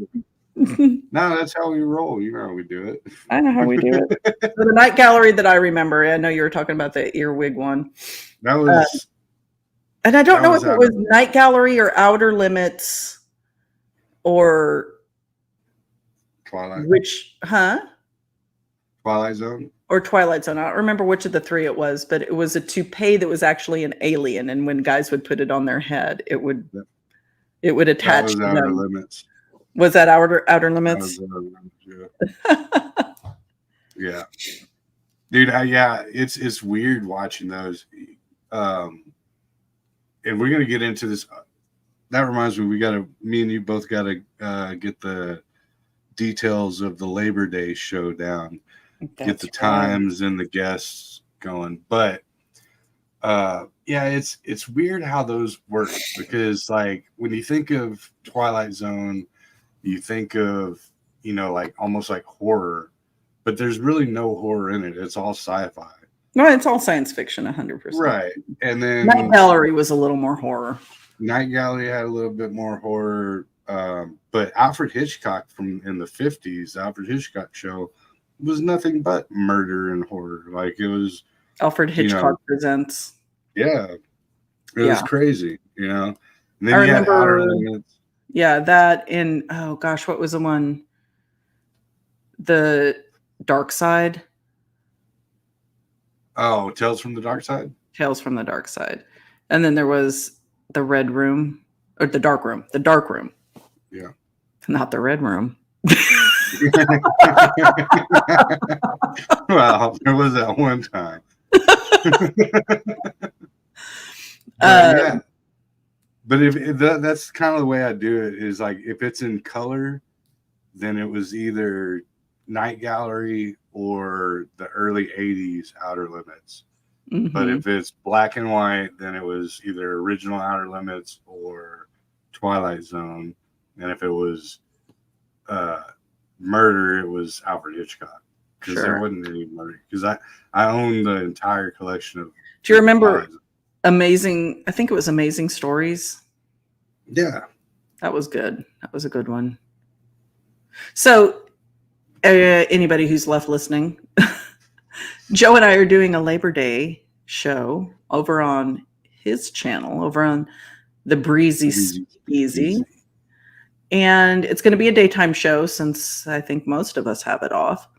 No, that's how we roll. You know how we do it. I know how we do it. So the night gallery that I remember, I know you were talking about the earwig one. That was, and I don't know if was it was night gallery or outer limits or Twilight. Twilight Zone. Or Twilight Zone. I don't remember which of the three it was, but it was a toupee that was actually an alien, and when guys would put it on their head, it would attach That was to Outer them. Limits. Was that outer limits? That was Outer Limits, yeah. Dude, it's weird watching those. And we're gonna get into this. That reminds me, me and you both gotta get the details of the Labor Day showdown. Get the times and the guests going. But it's weird how those work, because like when you think of Twilight Zone, you think of like almost like horror, but there's really no horror in it. It's all sci-fi. No, it's all science fiction, 100%. Right. And then Night Gallery was a little more horror. Night Gallery had a little bit more horror, but Alfred Hitchcock in the 50s, the Alfred Hitchcock show was nothing but murder and horror. Like it was Alfred Hitchcock Presents. Yeah. It was crazy, And then I remember, had Outer Limits. Yeah, that in, oh gosh, what was the one? The Dark Side. Oh, Tales from the Dark Side? Tales from the Dark Side. And then there was the Red Room, or the Dark Room. The Dark Room. Yeah. Not the Red Room. Well, there was that one time. Yeah. But if that's kind of the way I do it, is like if it's in color, then it was either Night Gallery or the early 80s Outer Limits. Mm-hmm. But if it's black and white, then it was either original Outer Limits or Twilight Zone. And if it was murder, it was Alfred Hitchcock. Because there wasn't any murder. Because I own the entire collection of. Do you remember Amazing? I think it was Amazing Stories. Yeah. That was good. That was a good one. So anybody who's left listening, Joe and I are doing a Labor Day show over on his channel, over on the Breezy. And it's going to be a daytime show since I think most of us have it off.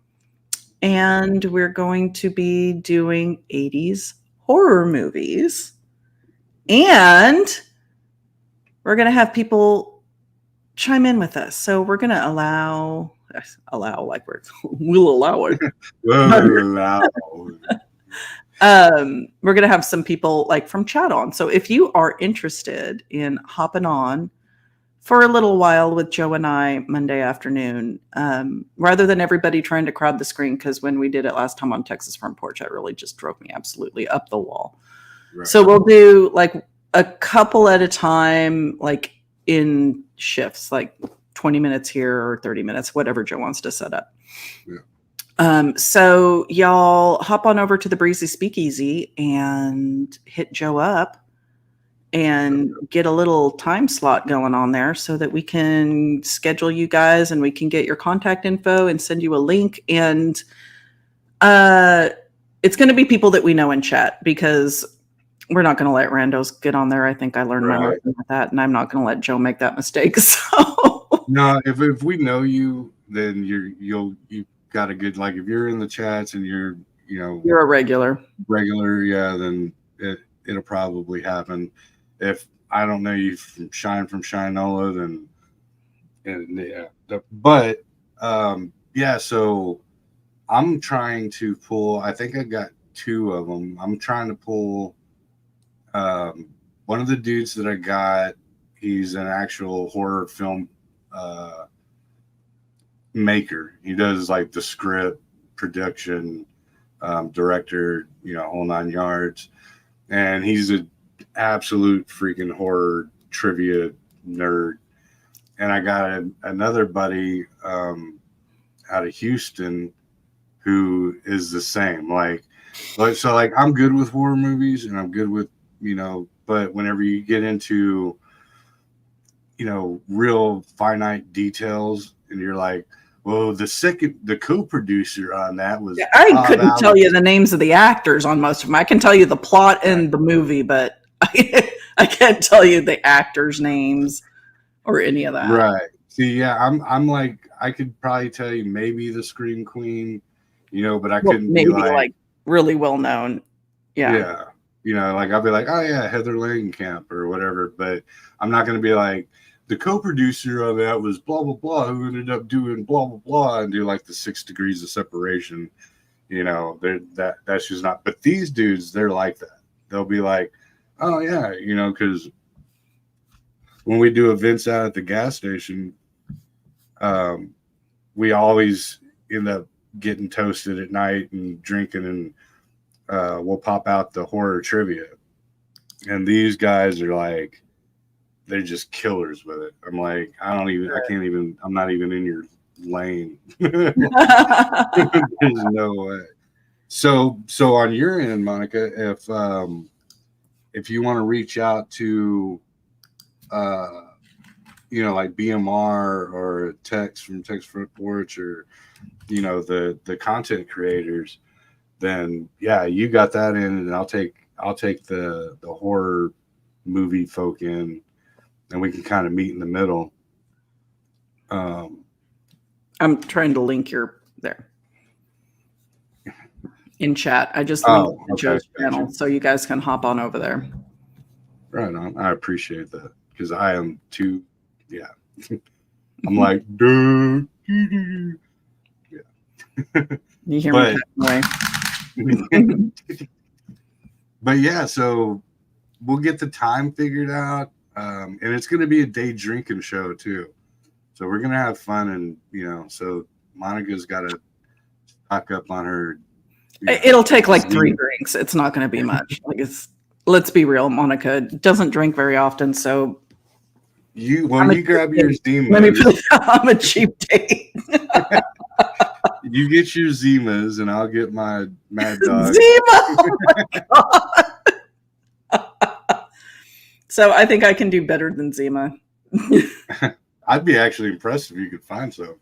And we're going to be doing 80s horror movies. And we're going to have people chime in with us. So we're going to allow like we'll allow it. We're going to have some people like from chat on. So if you are interested in hopping on for a little while with Joe and I Monday afternoon, rather than everybody trying to crowd the screen, because when we did it last time on Texas Front Porch, it really just drove me absolutely up the wall. Right. So we'll do like a couple at a time, like in shifts, like 20 minutes here or 30 minutes, whatever Joe wants to set up. Yeah. So y'all hop on over to the Breezy Speakeasy and hit Joe up and get a little time slot going on there so that we can schedule you guys and we can get your contact info and send you a link. And it's going to be people that we know in chat, because we're not going to let randos get on there. I think I learned my lesson with that, and I'm not going to let Joe make that mistake. So no, if we know you, then you've got a good, like if you're in the chats and you're a regular, yeah, then it'll probably happen. If I don't know you from Shinola, then yeah. But yeah, so I'm trying to pull. I think I got 2 of them. I'm trying to pull one of the dudes that I got. He's an actual horror film maker. He does like the script, production, director, whole 9 yards. And he's an absolute freaking horror trivia nerd. And I got another buddy out of Houston who is the same. Like I'm good with horror movies, and I'm good with, but whenever you get into, real finite details, and you're like, well, the co-producer on that was. Yeah, I couldn't tell you the names of the actors on most of them. I can tell you the plot and the movie, but I can't tell you the actors' names or any of that. Right. See, yeah, I'm like, I could probably tell you maybe the Scream Queen, but I couldn't maybe be like really well known. Yeah. Yeah. Like I'll be like, oh yeah, Heather Langenkamp or whatever, but I'm not going to be like, the co-producer of that was blah blah blah, who ended up doing blah blah blah, and do like the 6 degrees of separation. That's just not. But these dudes, they're like that. They'll be like, oh yeah, because when we do events out at the gas station, we always end up getting toasted at night and drinking, and we'll pop out the horror trivia. And these guys are like, they're just killers with it. I'm like, I'm not even in your lane. There's no way. So on your end, Monica, if you want to reach out to, like BMR or Tex from Tex Front Porch, or, the content creators, then yeah, you got that in, and I'll take the horror movie folk in, and we can kind of meet in the middle. I'm trying to link your there in chat. I just linked Joe's channel, so you guys can hop on over there. Right on. I appreciate that, because I am too. Yeah, I'm like, dude. Yeah. You hear me? But yeah, so we'll get the time figured out, and it's going to be a day drinking show too. So we're going to have fun, and so Monica's got to stock up on her. It'll take like 3 drinks. It's not going to be much. Let's be real. Monica doesn't drink very often, so you grab your Zimas. Let me put I'm a cheap date. You get your Zimas, and I'll get my Mad Dog. Zima! Oh my God. So I think I can do better than Zima. I'd be actually impressed if you could find some.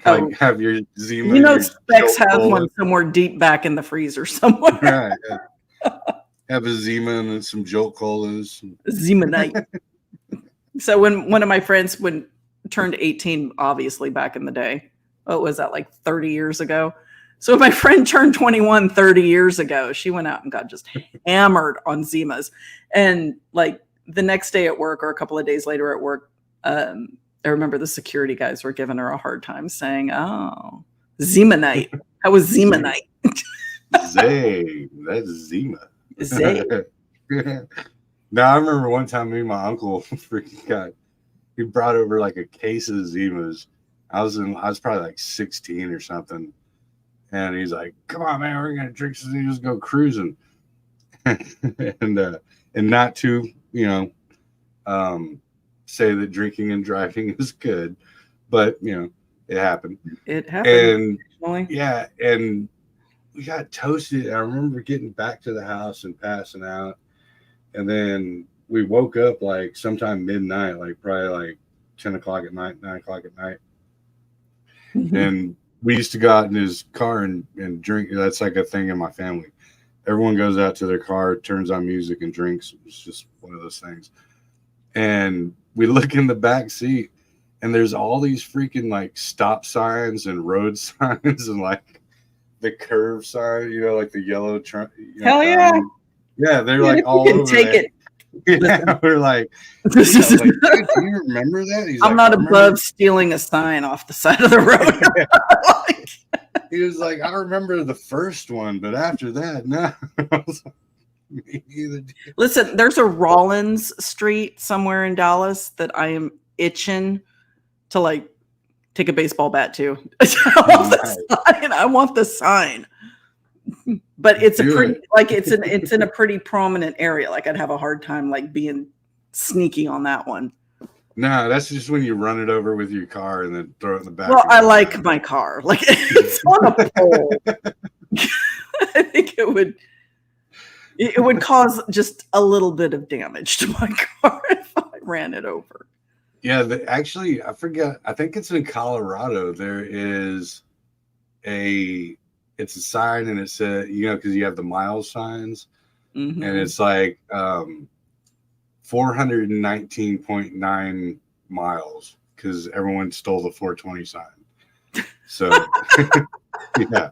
Like, have your Zima. Specs has one somewhere deep back in the freezer somewhere. Right. Yeah. Have a Zima and then some Jolt Colas. Zima night. So when one of my friends turned 18, obviously back in the day, what was that, like 30 years ago? So my friend turned 21 30 years ago. She went out and got just hammered on Zimas. And like the next day at work, or a couple of days later at work, I remember the security guys were giving her a hard time, saying, oh, Zima night. How was Zima night? Zay. That's Zima. Zay. Now, I remember one time me and my uncle he brought over like a case of Zimas. I was probably like 16 or something. And he's like, come on, man, we're going to drink some Zimas, go cruising. and not to, say that drinking and driving is good, but it happened. It happened. And yeah, and we got toasted. I remember getting back to the house and passing out, and then we woke up like sometime midnight, like probably like 10 o'clock at night, 9 o'clock at night. And we used to go out in his car and drink. That's like a thing in my family. Everyone goes out to their car, turns on music, and drinks. It's just one of those things. And we look in the back seat, and there's all these freaking like stop signs and road signs and like the curve sign, like the yellow truck. Hell yeah. Yeah, they're like all over take there. it. Yeah, we're like, dude, do you remember that? He's I'm like, not above stealing a sign off the side of the road. He was like, I remember the first one, but after that, no. I was like, me neither. Listen, there's a Rollins Street somewhere in Dallas that I am itching to like take a baseball bat to. I want the sign. But it's it's in a pretty prominent area. Like I'd have a hard time like being sneaky on that one. No, that's just when you run it over with your car and then throw it in the back. Well, I like my car. Like it's on a pole. I think it would cause just a little bit of damage to my car if I ran it over. Yeah, actually, I forget. I think it's in Colorado. There is it's a sign, and it says, because you have the miles signs, and it's like 419.9 miles because everyone stole the 420 sign. So, yeah.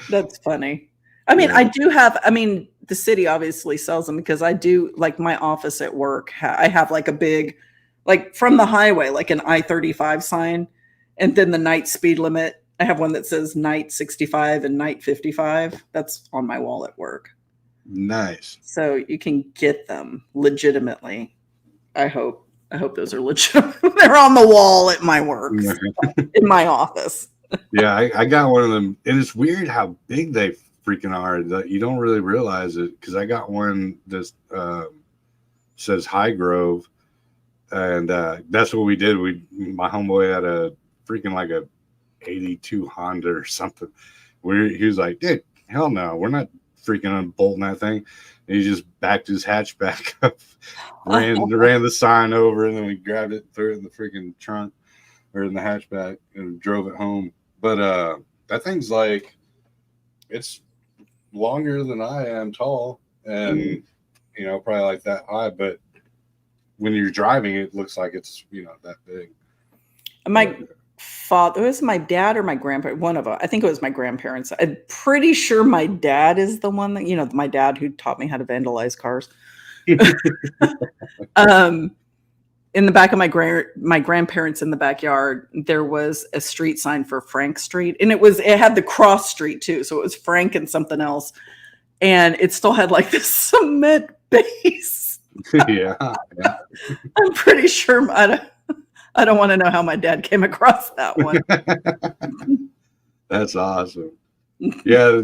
That's funny. I mean, yeah. The city obviously sells them because I do, like my office at work, I have like a big, like from the highway, like an I-35 sign, and then the night speed limit. I have one that says night 65 and night 55. That's on my wall at work. Nice. So you can get them legitimately. I hope those are legitimate. They're on the wall at my work, in my office. Yeah, I got one of them. And it's weird how big they freaking are that you don't really realize it. Because I got one that says High Grove. And that's what we did. My homeboy had a freaking like a 82 Honda or something. He was like, dude, hell no, we're not freaking unbolting that thing. And he just backed his hatchback up, ran the sign over, and then we grabbed it, threw it in the freaking trunk or in the hatchback, and drove it home. But that thing's like, it's longer than I am tall, and probably like that high. But when you're driving, it looks like it's that big. My father, it was my dad or my grandparents, one of them. I think it was my grandparents. I'm pretty sure my dad is the one that, my dad who taught me how to vandalize cars. In the back of my grandparents in the backyard, there was a street sign for Frank Street, and it had the cross street too. So it was Frank and something else. And it still had like this cement base. Yeah. I'm pretty sure I don't want to know how my dad came across that one. That's awesome. Yeah.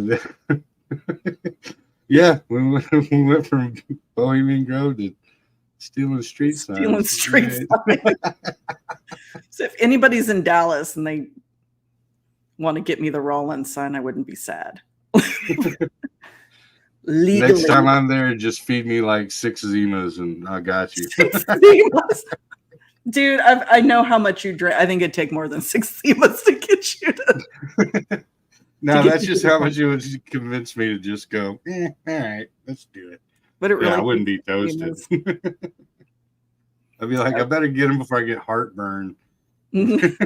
Yeah. We went from Bohemian Grove to stealing street signs. Stealing street signs. So if anybody's in Dallas and they want to get me the Rollins sign, I wouldn't be sad. Legally. Next time I'm there, just feed me like 6 Zimas and I got you. 6 Zimas. Dude, I know how much you drink. I think it'd take more than 6 Zimas to get you to. No, that's just how much you would convince me to just go, all right, let's do it. But it really, I wouldn't be toasted. I'd be like, I better get them before I get heartburn. These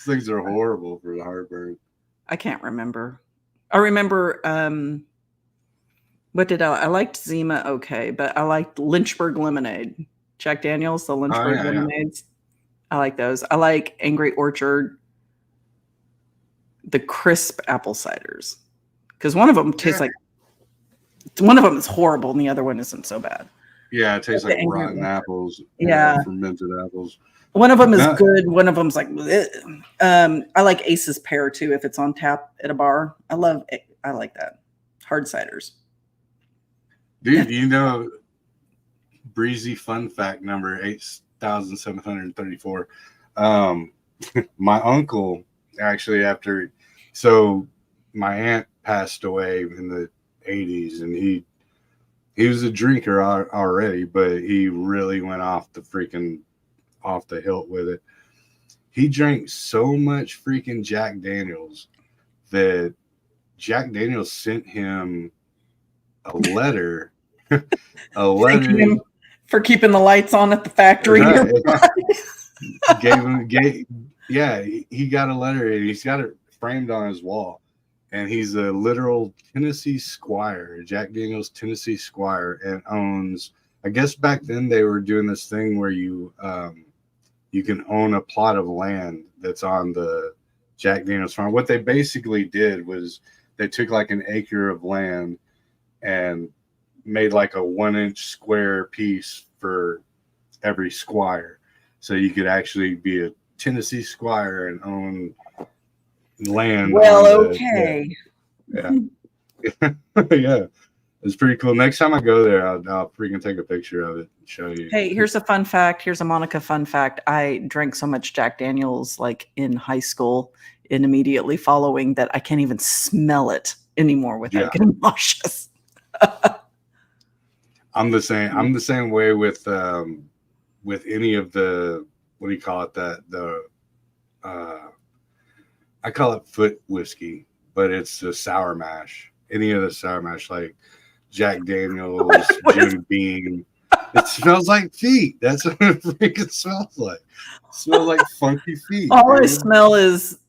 things are horrible for the heartburn. I can't remember. I remember, what did I liked Zima, okay, but I liked Lynchburg Lemonade. Jack Daniels, the Lynchburg lemonades. Yeah. I like those. I like Angry Orchard, the crisp apple ciders. Because one of them tastes like, one of them is horrible and the other one isn't so bad. Yeah, it tastes like rotten apples. Yeah. Fermented apples. One of them is good. One of them's like, I like Ace's Pear too if it's on tap at a bar. I like that. hard ciders. Dude, you know, Breezy fun fact number 8,734. My uncle actually so my aunt passed away in the 80s, and he was a drinker already, but he really went off the hilt with it. He drank so much freaking Jack Daniels that Jack Daniels sent him a letter. Thanking him for keeping the lights on at the factory. Right. He got a letter, and he's got it framed on his wall. And he's a literal Tennessee squire, Jack Daniels Tennessee squire, and owns, I guess back then they were doing this thing where you can own a plot of land that's on the Jack Daniels farm. What they basically did was they took like an acre of land and made like a 1-inch square piece for every squire. So you could actually be a Tennessee squire and own land. Well, okay. Yeah. Yeah. It's pretty cool. Next time I go there, I'll freaking take a picture of it and show you. Hey, here's a fun fact. Here's a Monica fun fact. I drank so much Jack Daniels like in high school and immediately following that I can't even smell it anymore without getting nauseous. I'm the same way with any of the, what do you call it, I call it foot whiskey, but it's the sour mash. Any of the sour mash, like Jack Daniels, Jim Beam. It smells like feet. That's what it freaking smells like. It smells like funky feet. All I smell is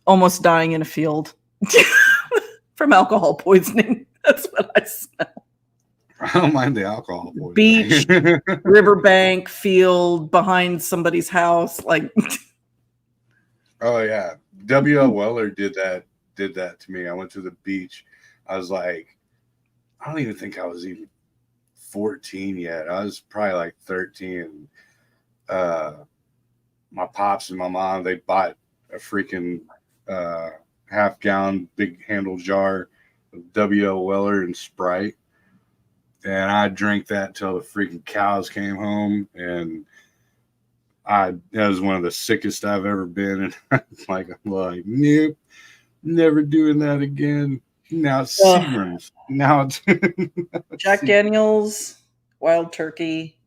almost dying in a field from alcohol poisoning. That's what I smell. I don't mind the alcohol poisoning. Beach, riverbank, field, behind somebody's house. Like, oh yeah. W.L. Weller did that to me. I went to the beach. I was like, I don't even think I was even 14 yet. I was probably like 13. My pops and my mom, they bought a freaking half-gallon big handle jar of W.L. Weller and Sprite. And I drank that till the freaking cows came home, and that was one of the sickest I've ever been. And I'm like, nope, never doing that again. Now it's Seagram's. Now it's Jack Daniels, Wild Turkey,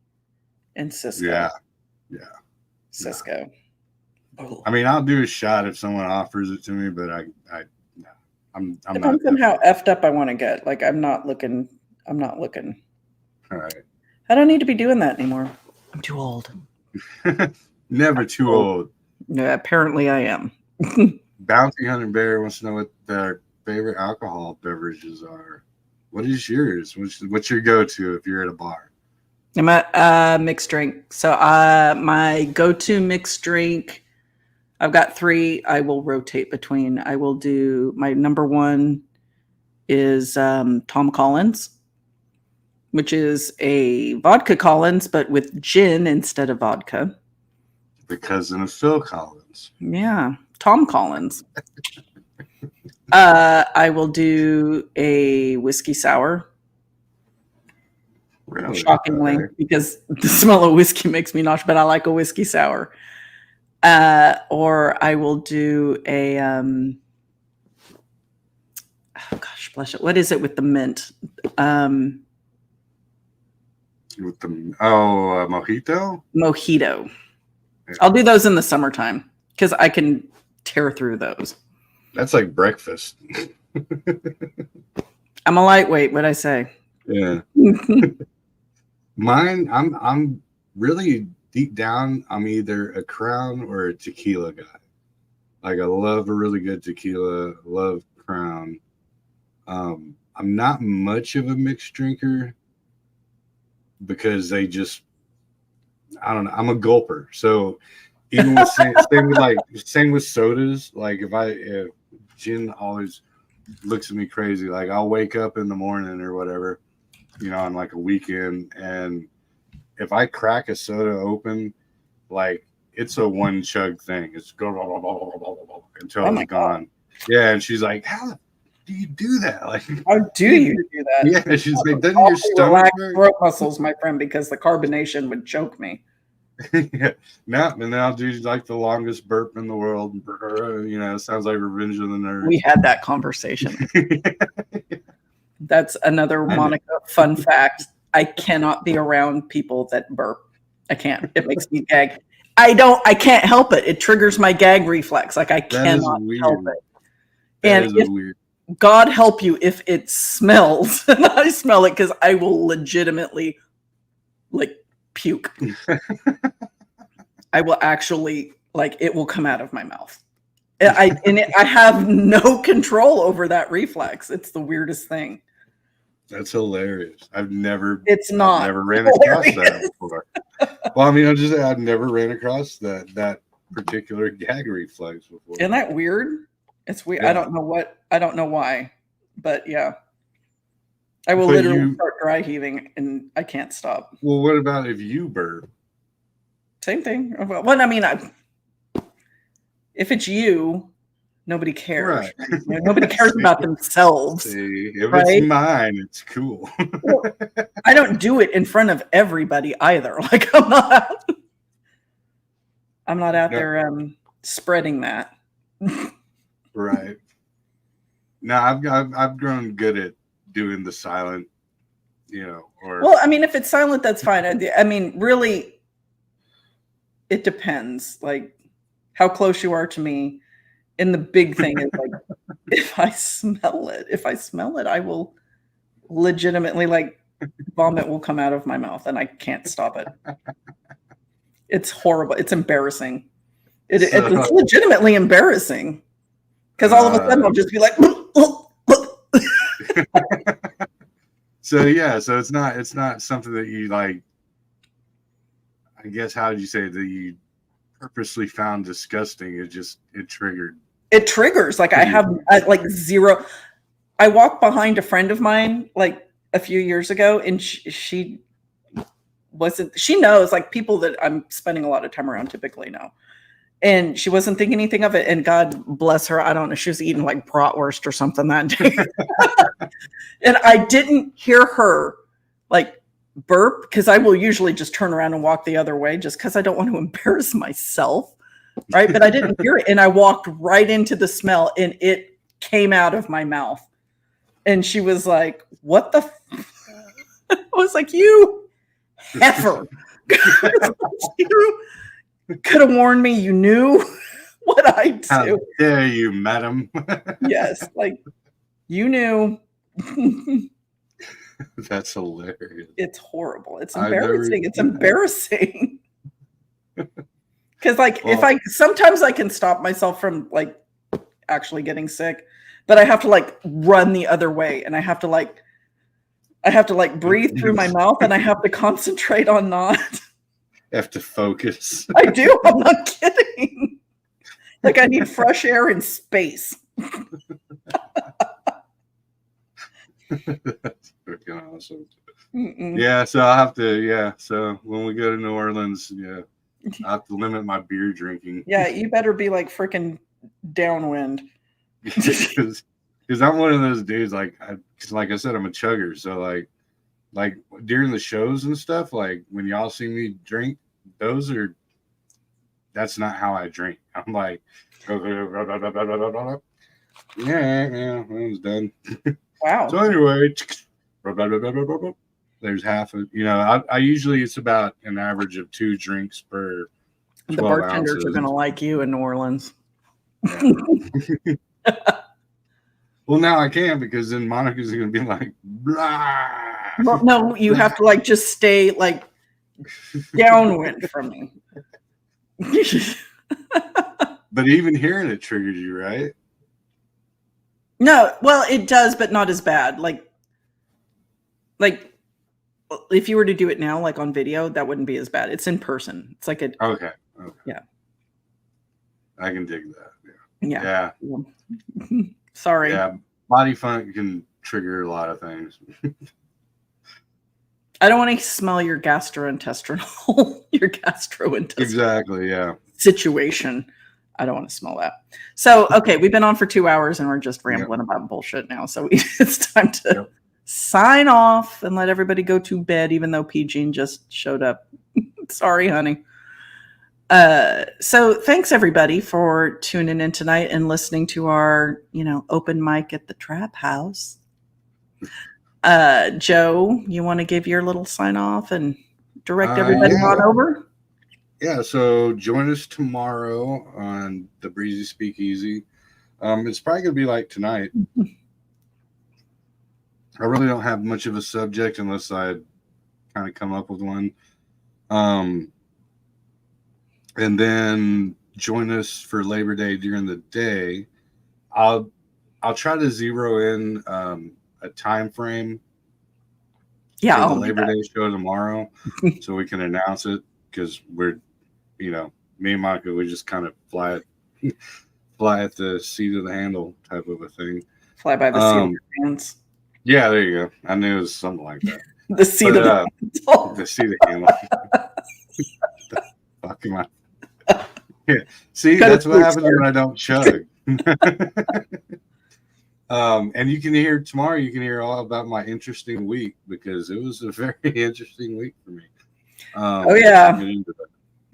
and Cisco. Yeah. Cisco. Oh. I mean, I'll do a shot if someone offers it to me, but I'm depends on how effed up I want to get. Like, I'm not looking. All right. I don't need to be doing that anymore. I'm too old. Never too old. Yeah, apparently I am. Bounty Hunter Bear wants to know what their favorite alcohol beverages are. What is yours? What's your go-to if you're at a bar? I'm a mixed drink. So my go-to mixed drink, I've got 3 I will rotate between. I will do, my number 1 is Tom Collins, which is a vodka Collins, but with gin instead of vodka. The cousin of Phil Collins. Yeah, Tom Collins. I will do a whiskey sour. Really? Shockingly, because the smell of whiskey makes me nauseous, but I like a whiskey sour. Or I will do a oh gosh, bless it. What is it with the mint? With the mojito? Mojito. Yeah. I'll do those in the summertime because I can tear through those. That's like breakfast. I'm a lightweight, what'd I say? Yeah. Mine, I'm really deep down, I'm either a Crown or a tequila guy. Like, I love a really good tequila, love Crown. I'm not much of a mixed drinker because I don't know, I'm a gulper. So even with same with sodas, like if gin always looks at me crazy, like I'll wake up in the morning or whatever, on like a weekend, and if I crack a soda open, like it's a one chug thing. It's go until it's gone. Yeah, and she's like, how do you do that? Like, how do you do that? yeah, she's like, doesn't All your the stomach relaxed hurt? throat muscles, my friend, because the carbonation would choke me. Yeah. Now, and then I'll do like the longest burp in the world. You know, it sounds like Revenge of the Nerds. We had that conversation. That's another I know. Monica fun fact. I cannot be around people that burp. I can't. It makes me gag. I can't help it. It triggers my gag reflex. Like I That is cannot weird. help it. That And is if weird. God help you if it smells, and I smell it because I will legitimately like puke. I will actually like it will come out of my mouth. I have no control over that reflex. It's the weirdest thing. That's hilarious. I've never ran across that before. Well, I mean, I've never ran across that particular gag reflex before. Isn't that weird? It's weird. Yeah. I don't know why, but yeah. I will literally start dry heaving and I can't stop. Well, what about if you burp? Same thing. Well, I mean, if it's you, nobody cares. Right. You know, nobody cares about themselves. See, if right? it's mine, it's cool. Well, I don't do it in front of everybody either. Like I'm not out there spreading that. Right. No, I've grown good at doing the silent, you know. Or well, I mean, if it's silent, that's fine. I mean, really, it depends. Like how close you are to me. And the big thing is like, if I smell it, I will legitimately like vomit will come out of my mouth and I can't stop it. It's horrible. It's embarrassing. It's legitimately embarrassing because all of a sudden I'll just be like, so yeah, so it's not something that you like. I guess how did you say that you purposely found disgusting? It triggered. It triggers. Like I like zero. I walked behind a friend of mine like a few years ago, and she knows like people that I'm spending a lot of time around typically know. And she wasn't thinking anything of it. And God bless her. I don't know. She was eating like bratwurst or something that day. And I didn't hear her like burp because I will usually just turn around and walk the other way just because I don't want to embarrass myself. Right. But I didn't hear it. And I walked right into the smell and it came out of my mouth. And she was like, what the? I was like, you heifer. You could have warned me. You knew what I do. How dare you, madam? Yes. Like you knew. That's hilarious. It's horrible. It's embarrassing. It's embarrassing. Because like sometimes I can stop myself from like actually getting sick, but I have to like run the other way and I have to like breathe through my mouth and I have to concentrate on not. You have to focus. I do. I'm not kidding. Like I need fresh air in space. That's freaking awesome. Yeah, so I'll have to. Yeah, so when we go to New Orleans, yeah, I have to limit my beer drinking. Yeah, you better be like freaking downwind. Because I'm one of those dudes. Like I said, I'm a chugger. So like during the shows and stuff, like when y'all see me drink, that's not how I drink. I'm like, yeah, it was done. Wow. So anyway, there's half of, I usually it's about an average of 2 drinks per 12 the bartenders ounces. are going to like you in New Orleans. Yeah. Well, now I can because then Monica's going to be like, blah. Well, no, you have to like just stay like downwind from me. But even hearing it triggers you, right? No, well, it does, but not as bad. Like if you were to do it now, like on video, that wouldn't be as bad. It's in person. It's like okay. Yeah. I can dig that. Yeah. Sorry. Yeah. Body funk can trigger a lot of things. I don't want to smell your gastrointestinal Exactly. Yeah. situation. I don't want to smell that. So, okay, we've been on for 2 hours and we're just rambling about bullshit now. So it's time to sign off and let everybody go to bed, even though PG just showed up. Sorry, honey. So thanks everybody for tuning in tonight and listening to our, open mic at the Trap House. Joe, you want to give your little sign off and direct everybody on over? Yeah, so join us tomorrow on the Breezy Speakeasy. It's probably going to be like tonight. I really don't have much of a subject unless I kind of come up with one. And then join us for Labor Day during the day. I'll try to zero in a time frame for the Labor Day show tomorrow so we can announce it, because we're, me and Monica, we just kind of fly at the seat of the handle type of a thing. Fly by the seat of your hands. Yeah, there you go. I knew it was something like that. The seat of the handle. The seat of the handle. The fuck am I? Yeah. See, that's what happens when I don't chug. And you can hear tomorrow, all about my interesting week, because it was a very interesting week for me.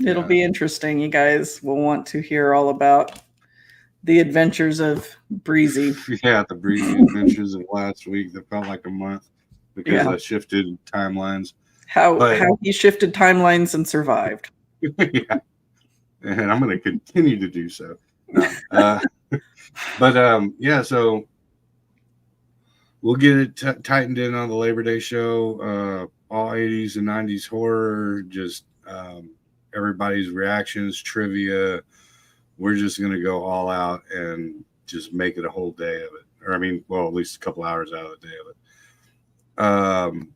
It'll be interesting. You guys will want to hear all about the adventures of Breezy. Yeah, the Breezy adventures of last week that felt like a month because I shifted timelines. How he shifted timelines and survived. Yeah. And I'm going to continue to do so. So we'll get it tightened in on the Labor Day show. All 80s and 90s horror, just everybody's reactions, trivia. We're just going to go all out and just make it a whole day of it. Or, at least a couple hours out of the day of it.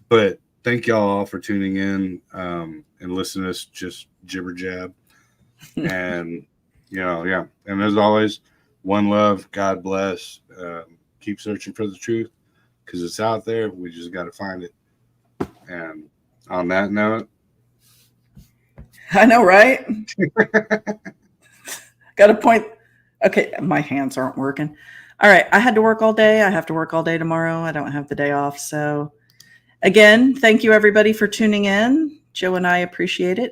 But thank y'all all for tuning in and listening to us just jibber jab. And, and as always, one love, God bless. Keep searching for the truth, because it's out there. We just got to find it. And on that note, I know, right? Got a point. Okay, my hands aren't working. All right, I had to work all day. I have to work all day tomorrow. I don't have the day off. So again, thank you everybody for tuning in. Joe and I appreciate it.